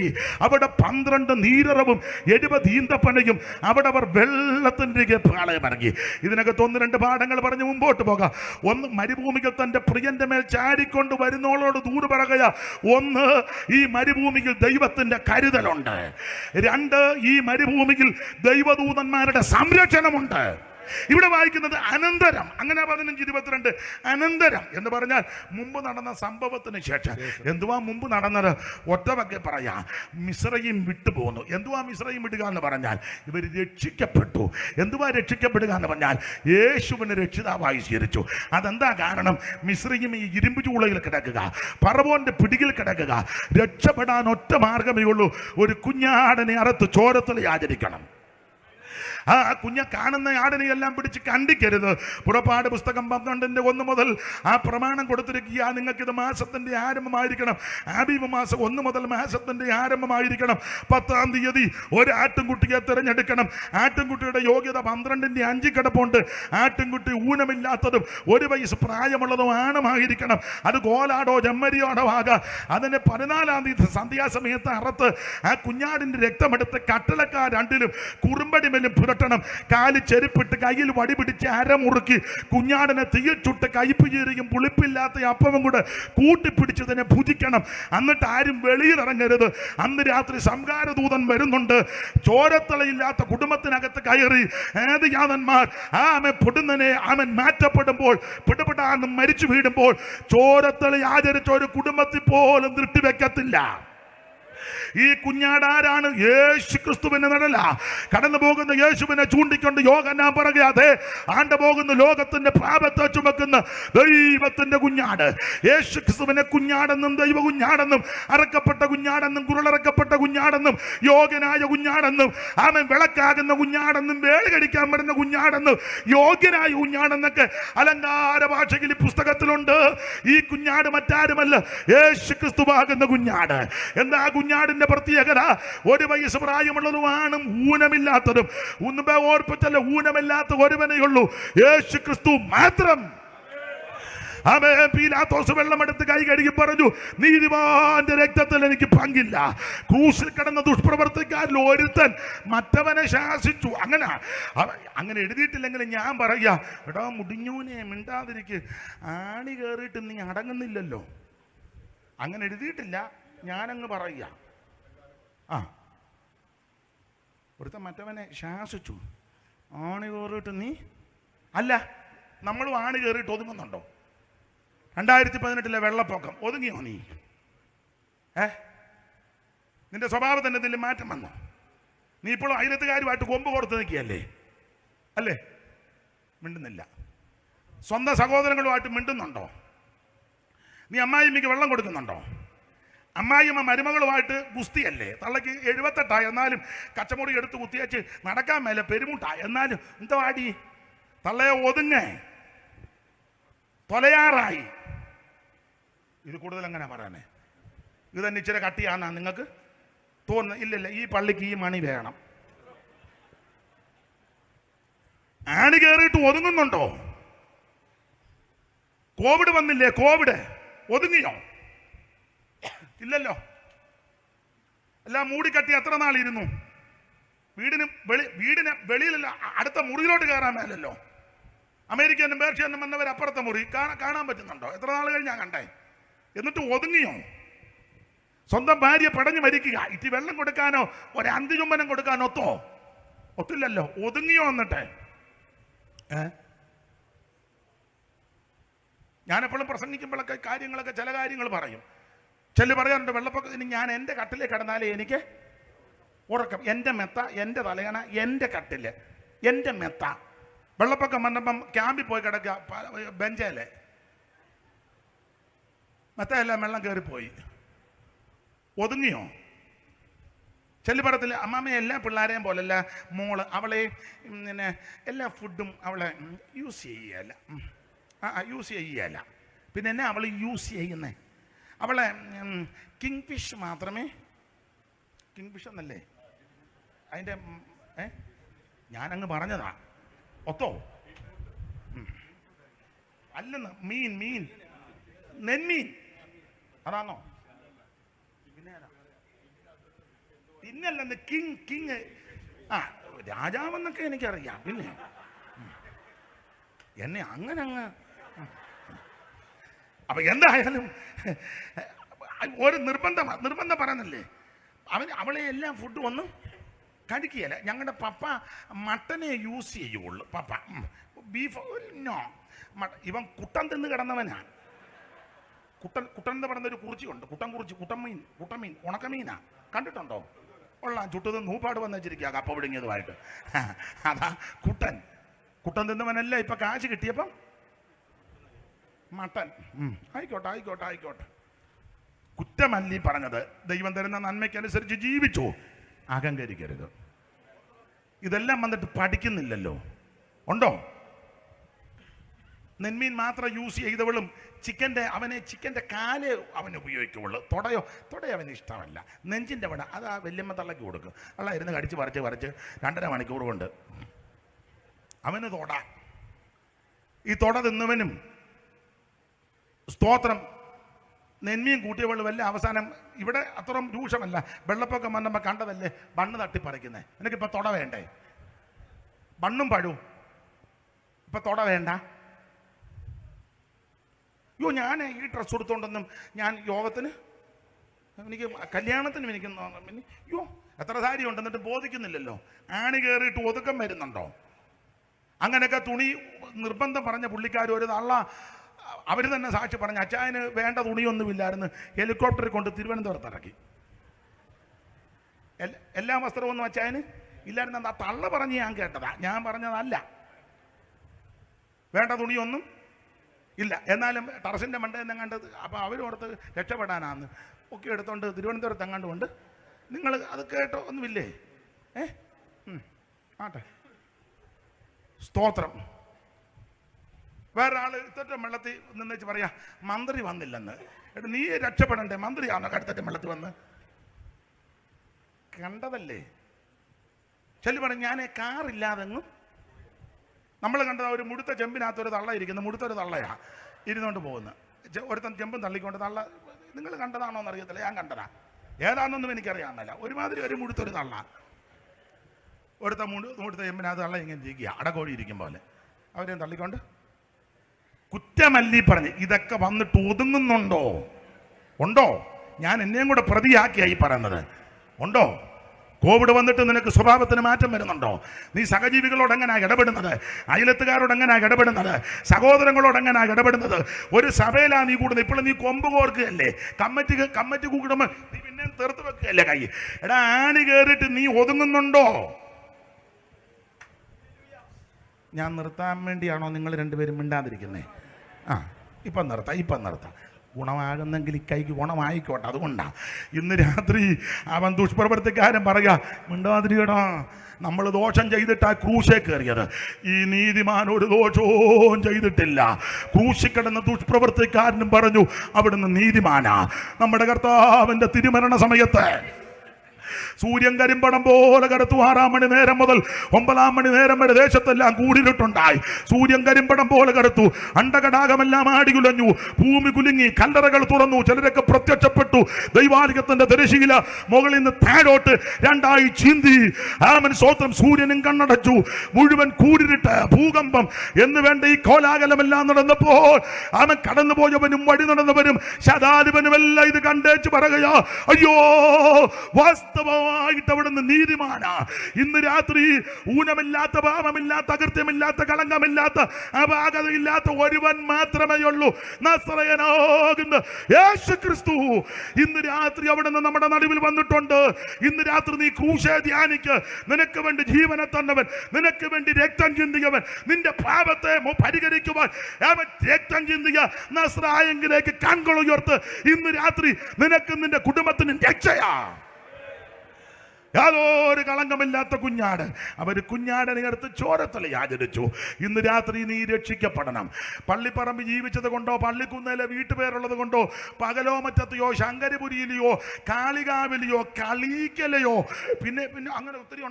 അവിടെ 12 നീരറവും 70 ഈന്തപ്പനയും. അവിടെ അവർ വെള്ളത്തിന്റെ പാളയം ഇറങ്ങി. ഇതിനകത്ത് 1-2 പാഠങ്ങൾ പറഞ്ഞ് മുമ്പോട്ട് പോകാം. ഒന്ന്, മരുഭൂമികൾ തന്റെ പ്രിയന്റെ മേൽ ചാരിക്കൊണ്ട് വരുന്നോളോട് ദൂത് പറയുക. 1, ഈ മരുഭൂമിയിൽ ദൈവത്തിന്റെ കരുതലുണ്ട്. 2, ഈ മരുഭൂമിയിൽ ദൈവദൂതന്മാരുടെ സംരക്ഷണമുണ്ട്. ഇവിടെ വായിക്കുന്നത് അനന്തരം. അങ്ങനെ 15:22 അനന്തരം എന്ന് പറഞ്ഞാൽ മുമ്പ് നടന്ന സംഭവത്തിന് ശേഷം. എന്തുവാ മുമ്പ് നടന്നത്? ഒറ്റവാക്കിൽ പറയാം, മിസ്രയീം വിട്ടുപോകുന്നു. എന്തുവാ മിസ്രയീം വിടുക എന്ന് പറഞ്ഞാൽ ഇവർ രക്ഷിക്കപ്പെട്ടു. എന്തുവാ രക്ഷിക്കപ്പെടുക എന്ന് പറഞ്ഞാൽ യേശുവിനെ രക്ഷിതാവായി സ്വീകരിച്ചു. അതെന്താ കാരണം? മിസ്രയീം ഈ ഇരുമ്പ് ചൂളയിൽ കിടക്കുക, ഫറവോന്റെ പിടിയിൽ കിടക്കുക. രക്ഷപ്പെടാൻ ഒറ്റ മാർഗമേ ഉള്ളൂ, ഒരു കുഞ്ഞാടനെ അറുത്ത് ചോരത്തിൽ ആചരിക്കണം. ആ കുഞ്ഞ കാണുന്ന ആടിനെയെല്ലാം പിടിച്ച് കണ്ടിക്കരുത്. പുറപ്പാട് പുസ്തകം 12:1 മുതൽ ആ പ്രമാണം കൊടുത്തിരിക്കുക. നിങ്ങൾക്കിത് മാസത്തിന്റെ ആരംഭമായിരിക്കണം. ആബീബ് മാസം 1 മുതൽ മാസത്തിന്റെ ആരംഭമായിരിക്കണം. 10-ാം തീയതി ഒരു ആട്ടിൻകുട്ടിയെ തിരഞ്ഞെടുക്കണം. ആട്ടിൻകുട്ടിയുടെ യോഗ്യത 12:5 കിടപ്പുണ്ട്. ആട്ടിൻകുട്ടി ഊനമില്ലാത്തതും 1 വയസ്സ് പ്രായമുള്ളതും ആണുമായിരിക്കണം. അത് കോലാടോ ചെമ്മരിയോടോ ആകാം. അതിന് 14-ാം തീയതി സന്ധ്യാസമയത്ത് അറുത്ത് ആ കുഞ്ഞാടിന്റെ രക്തമെടുത്ത് കട്ടളക്കാർ 2ലും കുറുമ്പടിമേലും പുരട്ടണം. കാല് ചെരുപ്പിട്ട് കയ്യിൽ വടി പിടിച്ച് അരമുറുക്കി കുഞ്ഞാടിനെ തീയിൽ ചുട്ട് കയ്പ് ചീരയും പുളിപ്പില്ലാത്ത അപ്പവും കൂടെ കൂട്ടിപ്പിടിച്ചതിനെ ഭുജിക്കണം. എന്നിട്ട് ആരും വെളിയിലിറങ്ങരുത്. അന്ന് രാത്രി സംഹാരദൂതൻ വരുന്നുണ്ട്. ചോരത്തളയില്ലാത്ത കുടുംബത്തിനകത്ത് കയറി ഏത് യാതന്മാർ ആമൻ പൊടുന്നനെ ആമൻ മാറ്റപ്പെടുമ്പോൾ പിടപെടാനും മരിച്ചു വീടുമ്പോൾ ചോരത്തളി ആചരിച്ച ഒരു കുടുംബത്തിൽ പോലും ദൃഷ്ടി വെക്കത്തില്ല. ഈ കുഞ്ഞാടാരാണ്? യേശു ക്രിസ്തുവിന്റെ നിഴല. കടന്നു പോകുന്ന യേശുവിനെ ചൂണ്ടിക്കൊണ്ട് യോഹന്നാൻ പറയാതെ ആണ്ട് പോകുന്ന ലോകത്തിന്റെ പാപത്തെ ചുമക്കുന്ന ദൈവത്തിന്റെ കുഞ്ഞാട്. യേശു ക്രിസ്തുവിനെ കുഞ്ഞാടെന്നും ദൈവ കുഞ്ഞാടെന്നും അറക്കപ്പെട്ട കുഞ്ഞാടെന്നും കുരുളറക്കപ്പെട്ട കുഞ്ഞാടെന്നും യോഗ്യനായ കുഞ്ഞാടെന്നും ആമൻ വിളക്കാകുന്ന കുഞ്ഞാടെന്നും വേളി കഴിക്കാൻ വരുന്ന കുഞ്ഞാടെന്നും യോഗ്യനായ കുഞ്ഞാടെന്നൊക്കെ അലങ്കാര ഭാഷയിൽ ഈ പുസ്തകത്തിലുണ്ട്. ഈ കുഞ്ഞാട് മറ്റാരുമല്ല, യേശു ക്രിസ്തുവാകുന്ന കുഞ്ഞാട്. എന്താ കുഞ്ഞാടിന്റെ പ്രത്യേകത? 1 വയസ്സ് പ്രായമുള്ളതുമാണ്, ഊനമില്ലാത്തതും. മുൻപേ ഓർപ്പിച്ചല്ല, ഊനമില്ലാത്ത ഒരുവനേ ഉള്ളൂ, യേശു ക്രിസ്തു മാത്രം. പീലാത്തോസ് വെള്ളമെടുത്ത് കൈ കഴുകി പറഞ്ഞു, നീതിമാന്റെ രക്തത്തിൽ എനിക്ക് പങ്കില്ല. ക്രൂശിൽ കിടന്ന ദുഷ്പ്രവർത്തിക്കാരിൽ ഒരുത്തൻ മറ്റവനെ ശാസിച്ചു. അങ്ങനെ എഴുതിയിട്ടില്ലെങ്കിൽ ഞാൻ പറയാ, എടാ മുടിഞ്ഞോനെ മിണ്ടാതിരിക്ക്, ആണി കയറിയിട്ട് നീ അടങ്ങുന്നില്ലല്ലോ. അങ്ങനെ എഴുതിയിട്ടില്ല, ഞാനങ്ങ് പറയുക. ഒരുത്തൻ മറ്റവനെ ശാസിച്ചു, ആണി കയറിയിട്ട് നീ അല്ല. നമ്മളും ആണി കയറിയിട്ട് ഒതുങ്ങുന്നുണ്ടോ? 2018 വെള്ളപ്പൊക്കം ഒതുങ്ങിയോ നീ? നിന്റെ സ്വഭാവത്തിൻ്റെ എന്തെങ്കിലും മാറ്റം വന്നോ? നീ ഇപ്പോഴും അയലത്തുകാരുമായിട്ട് കൊമ്പ് കൊടുത്ത് നിൽക്കുകയല്ലേ? അല്ലേ? മിണ്ടുന്നില്ല. സ്വന്തം സഹോദരങ്ങളുമായിട്ട് മിണ്ടുന്നുണ്ടോ? നീ അമ്മായിമ്മയ്ക്ക് വെള്ളം കൊടുക്കുന്നുണ്ടോ? അമ്മായിയമ്മ മരുമകളുമായിട്ട് ഗുസ്തിയല്ലേ? തള്ളക്ക് 78 എന്നാലും കച്ചമുറി എടുത്ത് കുത്തിയച്ച് നടക്കാൻ മേലെ പെരുമുട്ടാ. എന്നാലും എന്താ വാടി തള്ളയെ ഒതുങ്ങേ തൊലയാറായി. ഇത് കൂടുതൽ എങ്ങനെ പറയാനേ? ഇത് തന്നെ ഇച്ചിരി കട്ടിയാന്നാ നിങ്ങൾക്ക് തോന്നുന്നത്? ഇല്ലല്ല, ഈ പള്ളിക്ക് ഈ മണി വേണം. ആണി കയറിയിട്ട് ഒതുങ്ങുന്നുണ്ടോ? കോവിഡ് വന്നില്ലേ? കോവിഡ് ഒതുങ്ങിയോ? ഇല്ലല്ലോ. എല്ലാം മൂടിക്കട്ടി എത്ര നാളിരുന്നു? വീടിന് വെളിയിലല്ല, അടുത്ത മുറിയിലോട്ട് കയറാൻ മേലല്ലോ. അമേരിക്കനും പേർഷ്യനും വന്നവർ അപ്പുറത്തെ മുറി കാണാൻ പറ്റുന്നുണ്ടോ? എത്ര നാൾ കഴിഞ്ഞാൽ കണ്ടേ? എന്നിട്ട് ഒതുങ്ങിയോ? സ്വന്തം ഭാര്യ പടഞ്ഞു മരിക്കുക, ഇത്തി വെള്ളം കൊടുക്കാനോ ഒരു അന്തിചുംബനം കൊടുക്കാനോ ഒത്തില്ലല്ലോ. ഒതുങ്ങിയോ? എന്നിട്ട് ഞാനെപ്പോഴും പ്രസംഗിക്കുമ്പോഴൊക്കെ ചില കാര്യങ്ങൾ പറയും. ചില പറയാറുണ്ട്, വെള്ളപ്പൊക്കത്തിന് ഞാൻ എൻ്റെ കട്ടിലെ കിടന്നാലേ എനിക്ക് ഉറക്കം. എൻ്റെ മെത്ത, എൻ്റെ തലയണ, എൻ്റെ കട്ടില്, എൻ്റെ മെത്ത. വെള്ളപ്പൊക്കം വന്നപ്പം ക്യാമ്പിൽ പോയി കിടക്കുക ബെഞ്ചേലെ മെത്തയെല്ലാം വെള്ളം കയറിപ്പോയി. ഒതുങ്ങിയോ? ചെല്ലുപടത്തിൽ അമ്മാമ്മ എല്ലാ പിള്ളേരെയും പോലല്ല മോള്, അവളെ പിന്നെ എല്ലാ ഫുഡും അവളെ യൂസ് ചെയ്യല. പിന്നെ എന്നെ അവൾ യൂസ് ചെയ്യുന്നേ? അവളെ കിങ് ഫിഷ് മാത്രമേ, കിങ് ഫിഷ് എന്നല്ലേ അതിൻ്റെ ഞാനങ്ങ് പറഞ്ഞതാ. ഒത്തോ അല്ലെന്ന്, മീൻ നെന്മീൻ അതാണോ? പിന്നല്ലെന്ന് കിങ് രാജാവെന്നൊക്കെ എനിക്കറിയാം. പിന്നെ എന്നെ അങ്ങനെ അപ്പൊ എന്തായാലും ഒരു നിർബന്ധം പറയുന്നില്ലേ? അവളെ എല്ലാം ഫുഡ് ഒന്നും കഴിക്കുകയല്ല. ഞങ്ങളുടെ പപ്പ മട്ടനെ യൂസ് ചെയ്യുള്ളൂ. പപ്പ ബീഫ് നോ. ഇവൻ കുട്ടൻ തിന്ന് കിടന്നവനാ. കുട്ടൻ എന്ന് പറയുന്നൊരു കുറിച്ചിയുണ്ട്, കുട്ടമീൻ ഉണക്കമീനാ. കണ്ടിട്ടുണ്ടോ? ഉള്ള ചുട്ടത് നൂപ്പാട് വന്ന് വെച്ചിരിക്കുക കപ്പ പിടുങ്ങിയതുമായിട്ട്. അതാ കുട്ടൻ തിന്നവനല്ല. ഇപ്പൊ കാശ് കിട്ടിയപ്പം മട്ടൻ. ആയിക്കോട്ടെ. കുറ്റമല്ലി പറഞ്ഞത്. ദൈവം തരുന്ന നന്മയ്ക്കനുസരിച്ച് ജീവിച്ചു, അഹങ്കരിക്കരുത്. ഇതെല്ലാം വന്നിട്ട് പഠിക്കുന്നില്ലല്ലോ. ഉണ്ടോ? നെന്മീൻ മാത്രം യൂസ് ചെയ്തവളും ചിക്കൻ്റെ കാല് അവന് ഉപയോഗിക്കുള്ളൂ. തുട അവന് ഇഷ്ടമല്ല. നെഞ്ചിൻ്റെ വട അത് ആ വല്യമ്മ തള്ളക്ക് കൊടുക്കും. അള്ള ഇരുന്ന് കടിച്ച് പറിച്ച് 2.5 മണിക്കൂർ കൊണ്ട് അവന് തൊട. ഈ തൊട തിന്നവനും സ്തോത്രം. നെന്മീൻ കൂട്ടിയവൾ വല്ല അവസാനം ഇവിടെ അത്രയും രൂക്ഷമല്ല. വെള്ളപ്പൊക്കം വന്നപ്പോൾ കണ്ടതല്ലേ ബണ്ണ് തട്ടിപ്പറിക്കുന്നത്. എനിക്കിപ്പോൾ തൊട വേണ്ടേ? ബണ്ണും പഴവും ഇപ്പം തൊട വേണ്ട. ഞാൻ ഈ ഡ്രസ്സ് കൊടുത്തോണ്ടൊന്നും ഞാൻ യോഗത്തിന് എനിക്ക് കല്യാണത്തിനും എനിക്ക് എത്ര സാരി ഉണ്ട്, എന്നിട്ട് ബോധിക്കുന്നില്ലല്ലോ. ആണി കയറിയിട്ട് ഒതുക്കം വരുന്നുണ്ടോ? അങ്ങനെയൊക്കെ തുണി നിർബന്ധം പറഞ്ഞ പുള്ളിക്കാർ ഒരു തള്ള അവർ തന്നെ സാക്ഷി പറഞ്ഞ അച്ചായന് വേണ്ട തുണിയൊന്നുമില്ലായിരുന്നു, ഹെലികോപ്റ്ററിൽ കൊണ്ട് തിരുവനന്തപുരത്ത് ഇറക്കി. എല്ലാ വസ്ത്രമൊന്നും അച്ചായന് ഇല്ലായിരുന്നു. എന്താ തള്ള പറഞ്ഞ് ഞാൻ കേട്ടതാ, ഞാൻ പറഞ്ഞതല്ല. വേണ്ട തുണിയൊന്നും ഇല്ല. എന്നാലും ടെറസിൻ്റെ മണ്ടയിൽ നിന്ന് കണ്ടത്. അപ്പോൾ അവരോടത്ത് രക്ഷപ്പെടാനാന്ന് ഒക്കെ എടുത്തോണ്ട് തിരുവനന്തപുരത്ത് എങ്ങാണ്ട് കൊണ്ട്. നിങ്ങൾ അത് കേട്ടോ ഒന്നുമില്ലേ? ആട്ടെ, സ്തോത്രം. വേറൊരാൾ ഇത്തരം വെള്ളത്തിൽ നിന്ന് വെച്ച് പറയാ മന്ത്രി വന്നില്ലെന്ന്. നീ രക്ഷപ്പെടണ്ടേ? മന്ത്രിയാണോ കടുത്തറ്റം വെള്ളത്തിൽ വന്ന്? കണ്ടതല്ലേ? ചെല്ലു പറഞ്ഞു ഞാൻ കാറില്ലാതെങ്ങും. നമ്മൾ കണ്ടത് ഒരു മുടുത്ത ചെമ്പിനകത്തൊരു തള്ള ഇരിക്കുന്നു. മുടുത്തൊരു തള്ളയാ. ഇരുന്നുകൊണ്ട് പോകുന്നു. ഒരുത്തൻ ചെമ്പും തള്ളിക്കൊണ്ട് തള്ള. നിങ്ങൾ കണ്ടതാണോ എന്നറിയത്തില്ല, ഞാൻ കണ്ടതാ. ഏതാണെന്നൊന്നും എനിക്കറിയാമെന്നല്ല. ഒരുമാതിരി ഒരു മുഴുത്തൊരു തള്ള. ഒരുത്ത മുഴുത്ത ചെമ്പിനകത്ത് തള്ള ഇങ്ങനെ ഇരിക്കുക, അടക്കോഴി ഇരിക്കും പോലെ. അവരെയും തള്ളിക്കൊണ്ട് കുറ്റമല്ലി പറഞ്ഞ് ഇതൊക്കെ വന്നിട്ട് ഒതുങ്ങുന്നുണ്ടോ? ഉണ്ടോ? ഞാൻ എന്നെയും കൂടെ പ്രതിയാക്കിയായി പറയുന്നത്. ഉണ്ടോ? കോവിഡ് വന്നിട്ട് നിനക്ക് സ്വഭാവത്തിന് മാറ്റം വരുന്നുണ്ടോ? നീ സഹജീവികളോട് എങ്ങനെയാണ് ഇടപെടുന്നത്? അയലത്തുകാരോട് എങ്ങനെയാണ് ഇടപെടുന്നത്? സഹോദരങ്ങളോട് എങ്ങനെയാണ് ഇടപെടുന്നത്? ഒരു സഭയിലാ നീ കൂടുന്നത്. ഇപ്പോൾ നീ കൊമ്പ് കോർക്കുകയല്ലേ, കമ്മിറ്റി കൂടുമ്പോൾ നീ പിന്നെ തീർത്ത് വെക്കുകയല്ലേ കൈ. എടാ, ആണി കയറിയിട്ട് നീ ഒതുങ്ങുന്നുണ്ടോ? ഞാൻ നിർത്താൻ വേണ്ടിയാണോ നിങ്ങൾ രണ്ടുപേരും മിണ്ടാതിരിക്കുന്നേ? ഇപ്പം നിർത്താം. ഗുണമാകുന്നെങ്കിൽ ഈ കൈക്ക് ഗുണമായിക്കോട്ടെ. അതുകൊണ്ടാണ് ഇന്ന് രാത്രി അവൻ ദുഷ്പ്രവർത്തിക്കാരൻ പറയുക, മിണ്ടാതിരിക്കടാ, നമ്മൾ ദോഷം ചെയ്തിട്ടാ ക്രൂശേ കയറിയത്. ഈ നീതിമാൻ ഒരു ദോഷവും ചെയ്തിട്ടില്ല. ക്രൂശിൽ കിടന്ന ദുഷ്പ്രവർത്തിക്കാരനും പറഞ്ഞു അവിടുന്ന് നീതിമാനാ. നമ്മുടെ കർത്താവിൻ്റെ തിരുമരണ സമയത്ത് സൂര്യൻ കരിമ്പടം പോലെ കറുത്തു. 6 മണി നേരം മുതൽ 9 മണി നേരം വരെ ദേശത്തെല്ലാം കൂടിരുട്ടുണ്ടായി. സൂര്യൻ കരിമ്പടം പോലെ കറുത്തു. അണ്ടകടാകമെല്ലാം ആടികുലഞ്ഞു. ഭൂമി കുലുങ്ങി. കല്ലറകൾ തുറന്നു. ചിലരൊക്കെ പ്രത്യക്ഷപ്പെട്ടു. ദൈവാലയത്തിന്റെ തിരശ്ശീല മുകളിൽ നിന്ന് താഴോട്ട് രണ്ടായി ചീന്തി. ആമൻ സ്തോത്രം. സൂര്യനും കണ്ണടച്ചു. മുഴുവൻ കൂടിരിട്ട്, ഭൂകമ്പം എന്ന് വേണ്ട ഈ കോലാഹലമെല്ലാം നടന്നപ്പോൾ അവൻ കടന്നുപോയവനും വഴി നടന്നവരും ശതാധിപനുമെല്ലാം ഇത് കണ്ടേച്ച് പറയുകയാ, അയ്യോ, വാസ്തവമായിട്ട് അവിടുന്ന് നീതിമാനാ. ഇന്ന് രാത്രി ഊനമില്ലാത്ത, പാപമില്ലാത്ത, അകൃത്യമില്ലാത്ത, കളങ്കമില്ലാത്ത, അപാകതയില്ലാത്ത ഒരുവൻ മാത്രമേ ഉള്ളൂ, നസറയനാകുന്ന യേശുക്രിസ്തു. ഇന്ന് രാത്രി അവിടുന്ന് നമ്മുടെ നടുവിൽ വന്നിട്ടുണ്ട്. ഇന്ന് രാത്രി നീ ക്രൂശേ ധ്യാനിക്ക്. നിനക്ക് വേണ്ടി ജീവനെ തന്നവൻ, നിനക്ക് വേണ്ടി രക്തം ചിന്തിയവൻ, നിന്റെ പാപത്തെ പരിഹരിക്കുവാൻ അവൻ രക്തം ചിന്തിയ നസ്രായെങ്കിലേക്ക് കൺകൾ ഉയർത്ത്. ഇന്ന് രാത്രി നിനക്ക് നിന്റെ കുടുംബത്തിന് രക്ഷയാ. യാതൊരു കളങ്കമില്ലാത്ത കുഞ്ഞാട്. അവർ കുഞ്ഞാടിനെ എടുത്ത് ചോരത്തല ആചരിച്ചു. ഇന്ന് രാത്രി നീ രക്ഷിക്കപ്പെടണം. പള്ളിപ്പറമ്പ് ജീവിച്ചത് കൊണ്ടോ, പള്ളിക്കുന്നേലെ വീട്ടുപേരുള്ളത് കൊണ്ടോ, പകലോ മറ്റത്തെയോ, ശങ്കരിപുരിയിലെയോ, കാളികാവിലെയോ, കളീക്കലെയോ, പിന്നെ അങ്ങനെ ഒത്തിരി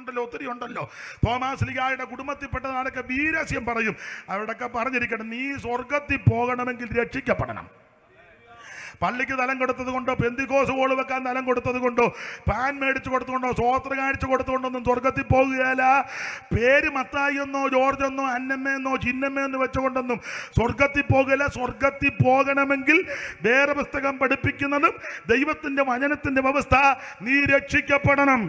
ഉണ്ടല്ലോ. തോമാസ് ലീഗായുടെ കുടുംബത്തിൽപ്പെട്ടതാണൊക്കെ വീരസ്യം പറയും. അവിടെയൊക്കെ പറഞ്ഞിരിക്കണം, നീ സ്വർഗത്തിൽ പോകണമെങ്കിൽ രക്ഷിക്കപ്പെടണം. പള്ളിക്ക് തലം കൊടുത്തത് കൊണ്ടോ, പെന്തിക്കോസ് കോള് വെക്കാൻ തലം കൊടുത്തത് കൊണ്ടോ, പാൻ മേടിച്ചു കൊടുത്തുകൊണ്ടോ, സ്വോത്ര കാണിച്ചു കൊടുത്തുകൊണ്ടൊന്നും സ്വർഗത്തിൽ പോകുകയല്ല. പേര് മത്തായി എന്നോ, ജോർജ് എന്നോ, അന്നമ്മയെന്നോ, ചിന്നമ്മയെന്നോ വെച്ചുകൊണ്ടൊന്നും സ്വർഗത്തിൽ പോകുകയില്ല. സ്വർഗത്തിൽ പോകണമെങ്കിൽ വേറെ പുസ്തകം പഠിപ്പിക്കുന്നതും ദൈവത്തിന്റെ വചനത്തിന്റെ വ്യവസ്ഥ, നീ രക്ഷിക്കപ്പെടണം.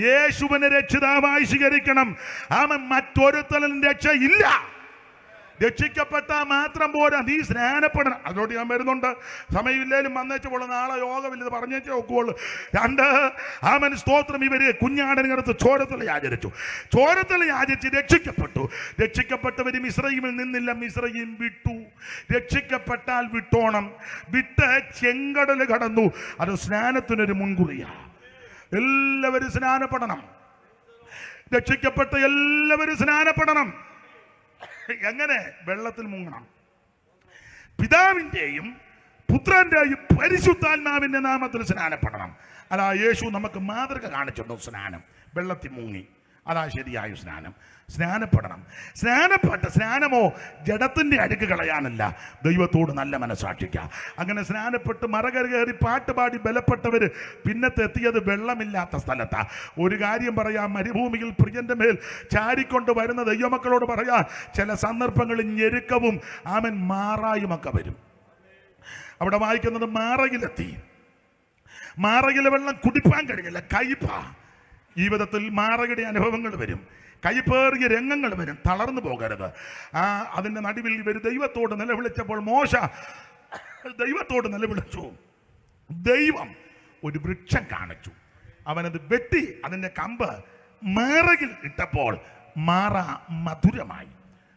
യേശുവിനെ രക്ഷിതാവായി സ്വീകരിക്കണം. അവൻ മറ്റൊരുത്തലും രക്ഷയില്ല. രക്ഷിക്കപ്പെട്ടാൽ മാത്രം പോരാ, നീ സ്നാനപ്പെടണം. അതോട് ഞാൻ വരുന്നുണ്ട്. സമയമില്ലേലും വന്നേച്ചപ്പോൾ നാളെ യോഗമില്ല, ഇത് പറഞ്ഞേച്ചേ ഒക്കുള്ളൂ. 2, ആമൻ സ്തോത്രം. ഇവര് കുഞ്ഞാടിനടുത്ത് ചോരത്തല ആചരിച്ചു. ചോരത്തല ആചരിച്ച് രക്ഷിക്കപ്പെട്ടു. രക്ഷിക്കപ്പെട്ടവർ മിസ്രയീമിൽ നിന്നില്ല, മിസ്രയീം വിട്ടു. രക്ഷിക്കപ്പെട്ടാൽ വിട്ടോണം. വിട്ട് ചെങ്കടൽ കടന്നു. അത് സ്നാനത്തിനൊരു മുൻകുറിയാ. എല്ലാവരും സ്നാനപ്പെടണം. രക്ഷിക്കപ്പെട്ട എല്ലാവരും സ്നാനപ്പെടണം. എങ്ങനെ? വെള്ളത്തിൽ മുങ്ങണം. പിതാവിൻ്റെയും പുത്രന്റെയും പരിശുദ്ധാത്മാവിന്റെ നാമത്തിൽ സ്നാനപ്പെടണം. അതാ യേശു നമുക്ക് മാതൃക കാണിച്ചിട്ടുണ്ട്. സ്നാനം വെള്ളത്തിൽ മുങ്ങി, അതാ ശരിയായ സ്നാനം. സ്നാനപ്പെടണം. സ്നാനമോ ജഡത്തിന്റെ അഴുക്ക് കളയാനല്ല, ദൈവത്തോട് നല്ല മനസ്സാക്ഷിക്കാം. അങ്ങനെ സ്നാനപ്പെട്ട് മറകര കയറി പാട്ടുപാടി ബലപ്പെട്ടവര് പിന്നത്തെ എത്തിയത് വെള്ളമില്ലാത്ത സ്ഥലത്താ. ഒരു കാര്യം പറയാം, മരുഭൂമിയിൽ പ്രിയന്റെ മേൽ ചാരിക്കൊണ്ട് വരുന്ന ദൈവമക്കളോട് പറയാം, ചില സന്ദർഭങ്ങളിൽ ഞെരുക്കവും ആമൻ മാറായുമൊക്കെ വരും. അവിടെ വായിക്കുന്നത് മാറയിലെത്തി. മാറയിലെ വെള്ളം കുടിപ്പാൻ കഴിയില്ല, കയ്പാ. ജീവിതത്തിൽ മാറയുടെ അനുഭവങ്ങൾ വരും, കൈപ്പേറിയ രംഗങ്ങൾ വരും. തളർന്നു പോകരുത്. അതിൻ്റെ നടുവിൽ ഇവർ ദൈവത്തോട് നിലവിളിച്ചപ്പോൾ മോശ ദൈവത്തോട് നിലവിളിച്ചു. ദൈവം ഒരു വൃക്ഷം കാണിച്ചു. അവനത് വെട്ടി അതിൻ്റെ കമ്പ് മാറയിൽ ഇട്ടപ്പോൾ മാറ മധുരമായി.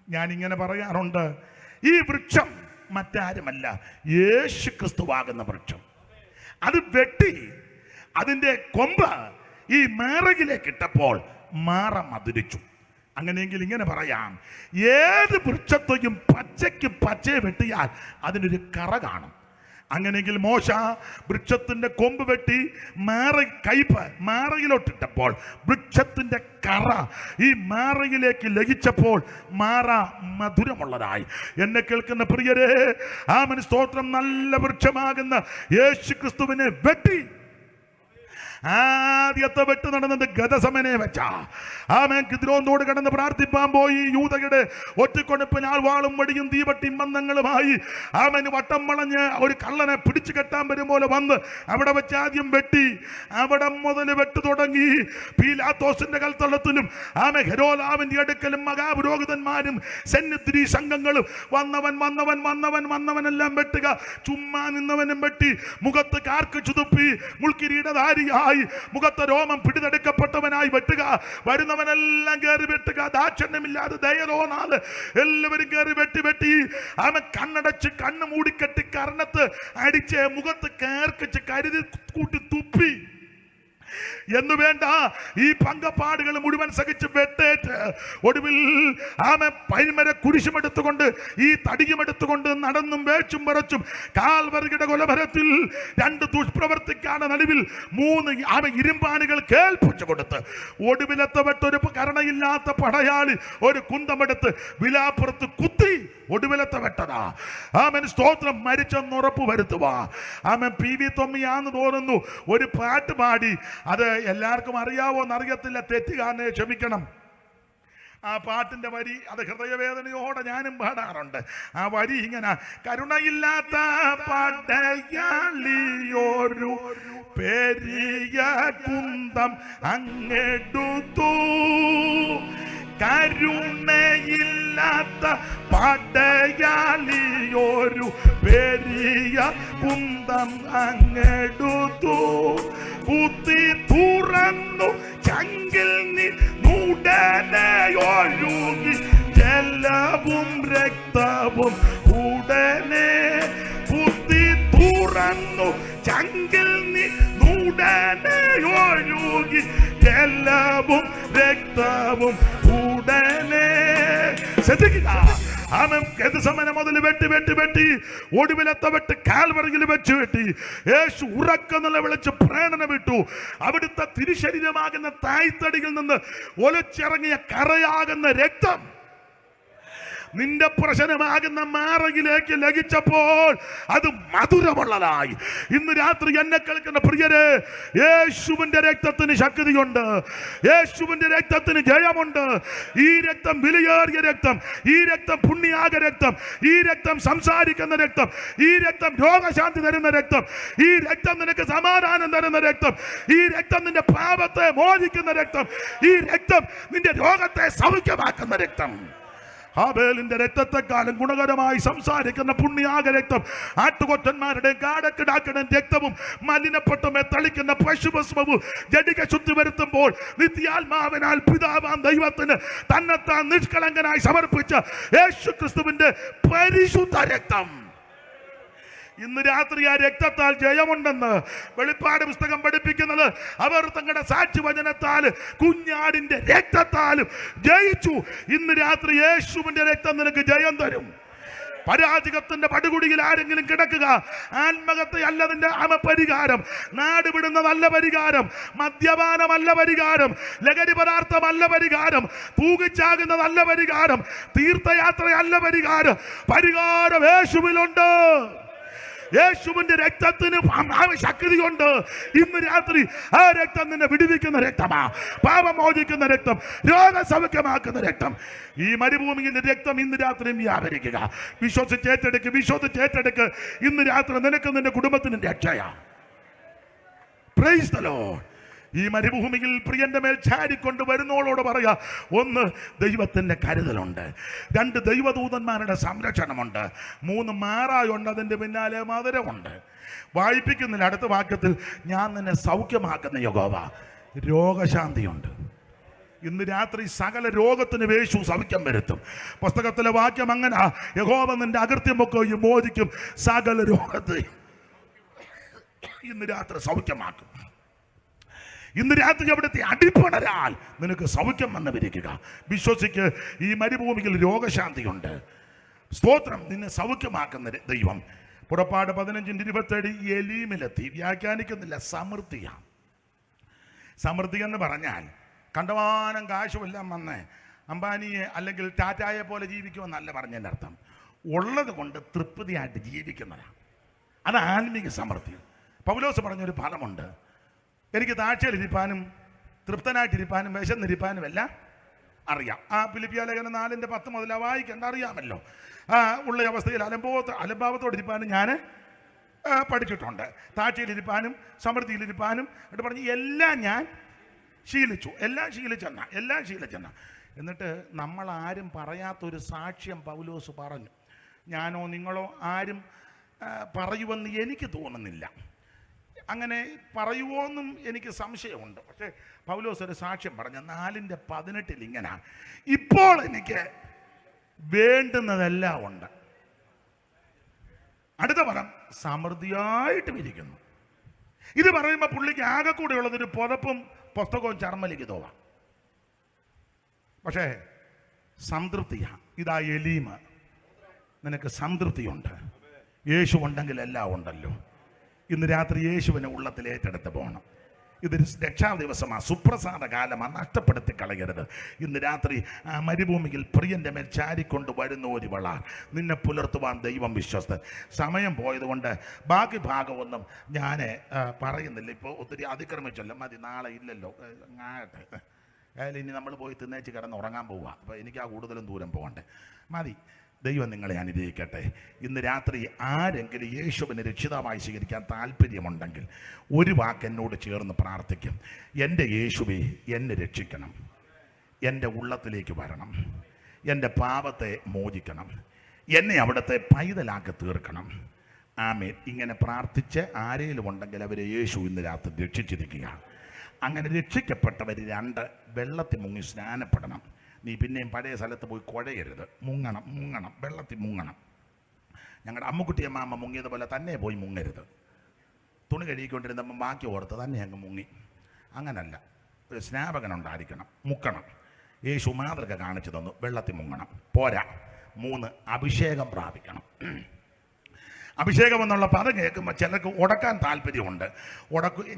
ഞാനിങ്ങനെ പറയാറുണ്ട്, ഈ വൃക്ഷം മറ്റാരുമല്ല, യേശു ക്രിസ്തുവാകുന്ന വൃക്ഷം. അത് വെട്ടി അതിൻ്റെ കൊമ്പ് ഈ മാറയിലേക്ക് ഇട്ടപ്പോൾ മാറ മധുരിച്ചു. അങ്ങനെയെങ്കിൽ ഇങ്ങനെ പറയാം, ഏത് വൃക്ഷത്തെയും പച്ചയ്ക്ക് പച്ചയെ വെട്ടിയാൽ അതിനൊരു കറ കാണും. അങ്ങനെയെങ്കിൽ മോശ വൃക്ഷത്തിന്റെ കൊമ്പ് വെട്ടി മാറയിലോട്ടിട്ടപ്പോൾ വൃക്ഷത്തിന്റെ കറ ഈ മാറയിലേക്ക് ലയിച്ചപ്പോൾ മാറ മധുരമുള്ളതായി. എന്നെ കേൾക്കുന്ന പ്രിയരെ, ആമേൻ സ്തോത്രം. നല്ല വൃക്ഷമാകുന്ന യേശു ക്രിസ്തുവിനെ വെട്ടി ആദ്യത്തെ വെട്ട് നടന്നത് ഗദസമനെ വെച്ചാ. ആമേൻ കിദ്രോനോട് കടന്ന് പ്രാർത്ഥിപ്പാൻ പോയി യൂദയുടെ ഒറ്റക്കൊടുപ്പിനാൽ വാളും വടിയും തീവട്ടിയും ബന്ധങ്ങളുമായി ആമേൻ വട്ടം വളഞ്ഞ് ഒരു കള്ളനെ പിടിച്ചു കെട്ടാൻ വരും പോലെ വന്ന് അവിടെ വെച്ച് ആദ്യം വെട്ടി. അവിടെ മുതൽ വെട്ടു തുടങ്ങി. പീലാത്തോസിന്റെ കൽത്തളത്തിലും ആമേൻ ഹെരോദാവിന്റെ അടുക്കലും മഹാപുരോഹിതന്മാരും സന്നിധി സംഘങ്ങളും വന്നവനെല്ലാം വെട്ടുക. ചുമ്മാ നിന്നവനും വെട്ടി. മുഖത്ത് കാർക്ക് ചുതുപ്പി മുൾക്കിരീടധാരിയായി മുഖത്തെ രോമം പിടിതെടുക്കപ്പെട്ടവനായി വെട്ടുക. വരുന്നവനെല്ലാം കയറി വെട്ടുക. ദാക്ഷണ്യമില്ലാതെ ദയ തോന്നാതെ എല്ലാവരും കയറി വെട്ടി. അവൻ കണ്ണടച്ച് കണ്ണ് മൂടിക്കെട്ടി കർണത്ത് അടിച്ച് മുഖത്ത് കയർക്കിച്ച് കരുതി കൂട്ടി തുപ്പി. എന്ന് വേണ്ട, ഈ പങ്കപ്പാടുകൾ മുഴുവൻ സഹിച്ച് വെട്ടേറ്റ് ഒടുവിൽ ആമെ പൈമര കുരിശുമെടുത്തുകൊണ്ട് ഈ തടിയുമെടുത്തുകൊണ്ട് നടന്നും വേച്ചും പറച്ചും കാൽവറിയുടെ കൊലമരത്തിൽ 2 ദുഷ്പ്രവർത്തിക്കാണ് നടുവിൽ 3 ആമെ ഇരുമ്പാണികൾ കേൾപ്പിച്ചു കൊടുത്ത് ഒടുവിലത്തെ വെട്ടൊരു കരണയില്ലാത്ത പടയാളി ഒരു കുന്തമെടുത്ത് വിലാപ്പുറത്ത് കുത്തി ഒടുവിലത്തെ വെട്ടതാ. ആമൻ സ്തോത്രം. മരിച്ചെന്നുറപ്പ് വരുത്തുവാ. ആമൻ PV തൊമ്മിയാന്ന് തോന്നുന്നു ഒരു പാട്ട് പാടി. അത് എല്ലാവർക്കും അറിയാവോന്നറിയത്തില്ല, തെറ്റുകാരനെ ക്ഷമിക്കണം. ആ പാട്ടിന്റെ വരി അത് ഹൃദയവേദനയോടെ ഞാനും പാടാറുണ്ട്. ആ വരി ഇങ്ങനെ: കരുണയില്ലാത്ത പടയാളിയൊരു പെരിയ കുന്തം അങ്ങെടുത്തു, കരുണയില്ലാത്ത പടയാളിയൊരു പെരിയ കുന്തം അങ്ങെടുത്തു, കുത്തി തുറന്നു ചങ്കിൽ നിന്നുടനെയൊഴുകി ജലവും രക്തവും ഉടനെ, കുത്തി തുറന്നു ചങ്കിൽ നിന്നുടനെയൊഴുകി ജലവും രക്തവും ഉടനെ. ശ്രദ്ധിക്കുക. ആമൻ ഗദസമന മുതൽ വെട്ടി ഒടുവിലത്തെ വെട്ട് കാൽവറിയിൽ വെച്ച് വെട്ടി. യേശു ഉറക്കെന്നുള്ള വിളിച്ച് പ്രേരണ വിട്ടു. അവിടുത്തെ തിരുശരീരമാകുന്ന തായ്തടിയിൽ നിന്ന് ഒലിച്ചിറങ്ങിയ കറയാകുന്ന രക്തം നിന്റെ പ്രശ്നമാകുന്ന മാറയിലേക്ക് ലഭിച്ചപ്പോൾ അത് മധുരമുള്ളതായി. ഇന്ന് രാത്രി എന്നെ കേൾക്കുന്ന പ്രിയരെ, യേശുവിന്റെ രക്തത്തിന് ശക്തിയുണ്ട്. യേശുവിന്റെ രക്തത്തിന് ജയമുണ്ട്. ഈ രക്തം വിലയേറിയ രക്തം, ഈ രക്തം പുണ്യാക രക്തം, ഈ രക്തം സംസാരിക്കുന്ന രക്തം, ഈ രക്തം രോഗശാന്തി തരുന്ന രക്തം, ഈ രക്തം നിനക്ക് സമാധാനം തരുന്ന രക്തം, ഈ രക്തം നിന്റെ പാപത്തെ മോചിക്കുന്ന രക്തം, ഈ രക്തം നിന്റെ രോഗത്തെ സൗഖ്യമാക്കുന്ന രക്തം. ഹാബേലിന്റെ രക്തത്തെക്കാളും ഗുണകരമായി സംസാരിക്കുന്ന പുണ്യാക രക്തം, ആട്ടുകൊറ്റന്മാരുടെ കാടക്കിടാക്കടൻ രക്തവും മലിനപ്പെട്ടമേ തളിക്കുന്ന പശുഭസ്മവും ജഡിക ശുദ്ധി വരുത്തുമ്പോൾ നിത്യാത്മാവിനാൽ പിതാവാം ദൈവത്തിന് തന്നെത്താൻ നിഷ്കളങ്കനായി സമർപ്പിച്ച യേശു ക്രിസ്തുവിന്റെ പരിശുദ്ധ രക്തം. ഇന്ന് രാത്രി ആ രക്തത്താൽ ജയമുണ്ടെന്ന് വെളിപ്പാട് പുസ്തകം പഠിപ്പിക്കുന്നത്. അവർ തങ്ങളുടെ സാക്ഷ്യവചനത്താൽ കുഞ്ഞാടിന്റെ രക്തത്താലും ജയിച്ചു. ഇന്ന് രാത്രി യേശുവിന്റെ രക്തം നിനക്ക് ജയം തരും. പരാജയത്തിന്റെ പടുകുടിയിൽ ആരെങ്കിലും കിടക്കുക, ആത്മഹത്യ അല്ലതിന്റെ പരിഹാരം, നാട് വിടുന്നതല്ല പരിഹാരം, മദ്യപാനമല്ല പരിഹാരം, ലഹരി പദാർത്ഥമല്ല പരിഹാരം, തൂകിച്ചാകുന്നതല്ല പരിഹാരം, തീർത്ഥയാത്രയല്ല പരിഹാരം. പരിഹാരം യേശുവിലുണ്ട്. യേശുവിന്റെ രക്തത്തിന് ശക്തിയുണ്ട്. ഇന്ന് രാത്രി ആ രക്തം നിന്നെ വിടുവിക്കുന്ന രക്തമാ, പാപമോചിക്കുന്ന രക്തം, രോഗസൗഖ്യമാക്കുന്ന രക്തം. ഈ മരുഭൂമിയുടെ രക്തം ഇന്ന് രാത്രി വ്യാപരിക്കുക. വിശ്വസിച്ചേറ്റെടുക്ക്. ഇന്ന് രാത്രി നിനക്ക് നിന്റെ കുടുംബത്തിന് രക്ഷയാ. Price the Lord. ഈ മരുഭൂമിയിൽ പ്രിയന്റെ മേൽ ചാരിക്കൊണ്ട് വരുന്നോളോട് പറയാ: 1 ദൈവത്തിന്റെ കരുതലുണ്ട്, 2 ദൈവദൂതന്മാരുടെ സംരക്ഷണമുണ്ട്, 3 മാറായുണ്ട്, അതിന്റെ പിന്നാലെ മധുരമുണ്ട്. വായിപ്പിക്കുന്നില്ല. അടുത്ത വാക്യത്തിൽ ഞാൻ നിന്നെ സൗഖ്യമാക്കുന്ന യഹോവ, രോഗശാന്തിയുണ്ട്. ഇന്ന് രാത്രി സകല രോഗത്തിന് യേശു സൗഖ്യം വരുത്തും. പുസ്തകത്തിലെ വാക്യം അങ്ങനെ: യഹോവ നിന്റെ അകൃത്യമൊക്കെ മോചിക്കും, സകല രോഗത്തെയും ഇന്ന് രാത്രി സൗഖ്യമാക്കും. ഇന്ന് രാത്രി അവിടുത്തെ അടിപ്പണരാൽ നിനക്ക് സൗഖ്യം വന്നവരിക്കുക. വിശ്വസിക്ക്. ഈ മരുഭൂമിയിൽ രോഗശാന്തിയുണ്ട്. സ്തോത്രം. നിന്നെ സൗഖ്യമാക്കുന്ന ദൈവം. പുറപ്പാട് 15:27 എലീമിലെത്തി. വ്യാഖ്യാനിക്കുന്നില്ല, സമൃദ്ധിയാണ്. സമൃദ്ധി എന്ന് പറഞ്ഞാൽ കണ്ടമാനം കാശുമെല്ലാം വന്ന് അംബാനിയെ അല്ലെങ്കിൽ ടാറ്റായെ പോലെ ജീവിക്കുമെന്നല്ല പറഞ്ഞതിൻ്റെ അർത്ഥം. ഉള്ളത് കൊണ്ട് തൃപ്തിയായിട്ട് ജീവിക്കുന്നതാണ്. അത് ആത്മീക സമൃദ്ധി. പൗലോസ് പറഞ്ഞൊരു ഫലമുണ്ട്, എനിക്ക് താഴ്ചയിലിരിപ്പാനും തൃപ്തനായിട്ടിരിപ്പാനും വിശന്നിരിപ്പാനും എല്ലാം അറിയാം. ആ ഫിലിപ്പിയ ലേഖനം 4:10 മുതൽ വായിക്കേണ്ട അറിയാമല്ലോ. ഉള്ള അവസ്ഥയിൽ അലംഭാവത്തോടിരിപ്പാനും ഞാൻ പഠിച്ചിട്ടുണ്ട്. താഴ്ചയിലിരിപ്പാനും സമൃദ്ധിയിലിരിപ്പാനും എന്ന് പറഞ്ഞ് എല്ലാം ഞാൻ ശീലിച്ചു. എല്ലാം ശീലിച്ചെന്ന എന്നിട്ട് നമ്മളാരും പറയാത്തൊരു സാക്ഷ്യം പൗലോസ് പറഞ്ഞു. ഞാനോ നിങ്ങളോ ആരും പറയുമെന്ന് എനിക്ക് തോന്നുന്നില്ല. അങ്ങനെ പറയുമോയെന്നും എനിക്ക് സംശയമുണ്ട്. പക്ഷേ പൗലോസ് ഒരു സാക്ഷ്യം പറഞ്ഞ 4:18 ഇങ്ങനെ, ഇപ്പോൾ എനിക്ക് വേണ്ടുന്നതെല്ലാം ഉണ്ട്. അടുത്ത പദം സമൃദ്ധിയായിട്ടും ഇരിക്കുന്നു. ഇത് പറയുമ്പോൾ പുള്ളിക്ക് ആകെ കൂടെ ഉള്ളതൊരു പുതപ്പും പുസ്തകവും ചർമ്മലിഖിതവുമാണ്. പക്ഷേ സംതൃപ്തിയാണ്. ഇതാ എലീമ, നിനക്ക് സംതൃപ്തിയുണ്ട്. യേശു ഉണ്ടെങ്കിൽ എല്ലാം ഉണ്ടല്ലോ. ഇന്ന് രാത്രി യേശുവിനെ ഉള്ളത്തിൽ ഏറ്റെടുത്ത് പോകണം. ഇതൊരു രക്ഷാ ദിവസമാണ്, സുപ്രസാദ കാലമാണ്, നഷ്ടപ്പെടുത്തി കളയരുത്. ഇന്ന് രാത്രി മരുഭൂമിയിൽ പ്രിയന്റെ മേൽ ചാരിക്കൊണ്ട് വരുന്ന ഒരു വള നിന്നെ പുലർത്തുവാൻ ദൈവം വിശ്വസ്തൻ. സമയം പോയതുകൊണ്ട് ബാക്കി ഭാഗമൊന്നും ഞാൻ പറയുന്നില്ല. ഇപ്പോൾ ഒത്തിരി അതിക്രമിച്ചല്ലോ, മതി, നാളെ ഇല്ലല്ലോ, ആകട്ടെ. അതായത് ഇനി നമ്മൾ പോയി തിന്നേച്ച് കിടന്ന് ഉറങ്ങാൻ പോവുക. അപ്പോൾ എനിക്ക് കൂടുതലും ദൂരം പോകണ്ടേ, മതി. ദൈവം നിങ്ങളെ അനുഗ്രഹിക്കട്ടെ. ഇന്ന് രാത്രി ആരെങ്കിലും യേശുവിനെ രക്ഷിതാവായി സ്വീകരിക്കാൻ താല്പര്യമുണ്ടെങ്കിൽ ഒരു വാക്ക് എന്നോട് ചേർന്ന് പ്രാർത്ഥിക്കും. എൻ്റെ യേശുവേ, എന്നെ രക്ഷിക്കണം, എൻ്റെ ഉള്ളത്തിലേക്ക് വരണം, എൻ്റെ പാപത്തെ മോചിക്കണം, എന്നെ അവിടുത്തെ പൈതലാക്കി തീർക്കണം. ആമേൻ. ഇങ്ങനെ പ്രാർത്ഥിച്ച് ആരെങ്കിലും ഉണ്ടെങ്കിൽ അവരെ യേശു ഇന്ന് രാത്രി രക്ഷിച്ചിരിക്കുക. അങ്ങനെ രക്ഷിക്കപ്പെട്ടവർ 2 വെള്ളത്തിൽ മുങ്ങി സ്നാനപ്പെടണം. നീ പിന്നെയും പഴയ സ്ഥലത്ത് പോയി കുഴയരുത്. മുങ്ങണം, വെള്ളത്തിൽ മുങ്ങണം. ഞങ്ങളുടെ അമ്മുക്കുട്ടിയമ്മ മുങ്ങിയതുപോലെ തന്നെ പോയി മുങ്ങരുത്. തുണി കഴുകിക്കൊണ്ടിരുന്നപ്പോൾ ബാക്കി ഓർത്ത് തന്നെ അങ്ങ് മുങ്ങി. അങ്ങനല്ല, ഒരു സ്നാപകനുണ്ടായിരിക്കണം, മുക്കണം. യേശു മാതൃക കാണിച്ചു തന്നു. വെള്ളത്തിൽ മുങ്ങണം, പോരാ. 3 അഭിഷേകം പ്രാപിക്കണം. അഭിഷേകം എന്നുള്ള പദം കേൾക്കുമ്പോൾ ചിലർക്ക് ഉടക്കാൻ താല്പര്യമുണ്ട്.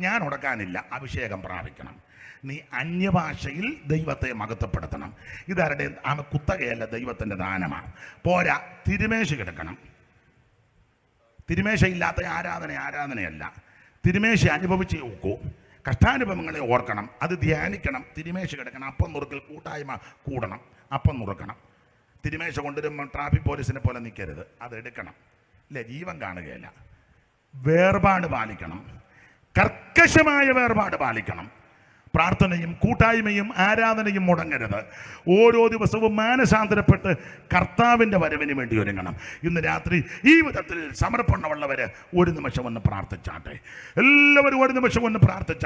ഞാൻ ഉടക്കാനില്ല, അഭിഷേകം പ്രാപിക്കണം. നീ അന്യഭാഷയിൽ ദൈവത്തെ മഹത്വപ്പെടുത്തണം. ഇതാരുടെ കുത്തകയല്ല, ദൈവത്തിൻ്റെ ദാനമാണ്. പോരാ, തിരുമേശ കിടക്കണം. തിരുമേശയില്ലാത്ത ആരാധനയല്ല. തിരുമേശ അനുഭവിച്ചേ ഒക്കൂ. കഷ്ടാനുഭവങ്ങളെ ഓർക്കണം, അത് ധ്യാനിക്കണം. തിരുമേശ കിടക്കണം. അപ്പം നുറുക്കൽ കൂട്ടായ്മ കൂടണം, അപ്പം നുറുക്കണം. തിരുമേശ കൊണ്ടുവരുമ്പോൾ ട്രാഫിക് പോലീസിനെ പോലെ നിൽക്കരുത്, അതെടുക്കണം. ഇല്ല, ജീവൻ കാണുകയില്ല. വേർപാട് പാലിക്കണം, കർക്കശമായ വേർപാട് പാലിക്കണം. പ്രാർത്ഥനയും കൂട്ടായ്മയും ആരാധനയും മുടങ്ങരുത്. ഓരോ ദിവസവും മാനസാന്തരപ്പെട്ട് കർത്താവിൻ്റെ വരവിന് വേണ്ടി ഒരുങ്ങണം. ഇന്ന് രാത്രി ഈ വിധത്തിൽ സമർപ്പണമുള്ളവർ ഒരു നിമിഷം ഒന്ന് പ്രാർത്ഥിച്ചാട്ടെ. എല്ലാവരും ഒരു നിമിഷം ഒന്ന് പ്രാർത്ഥിച്ചാട്ടെ.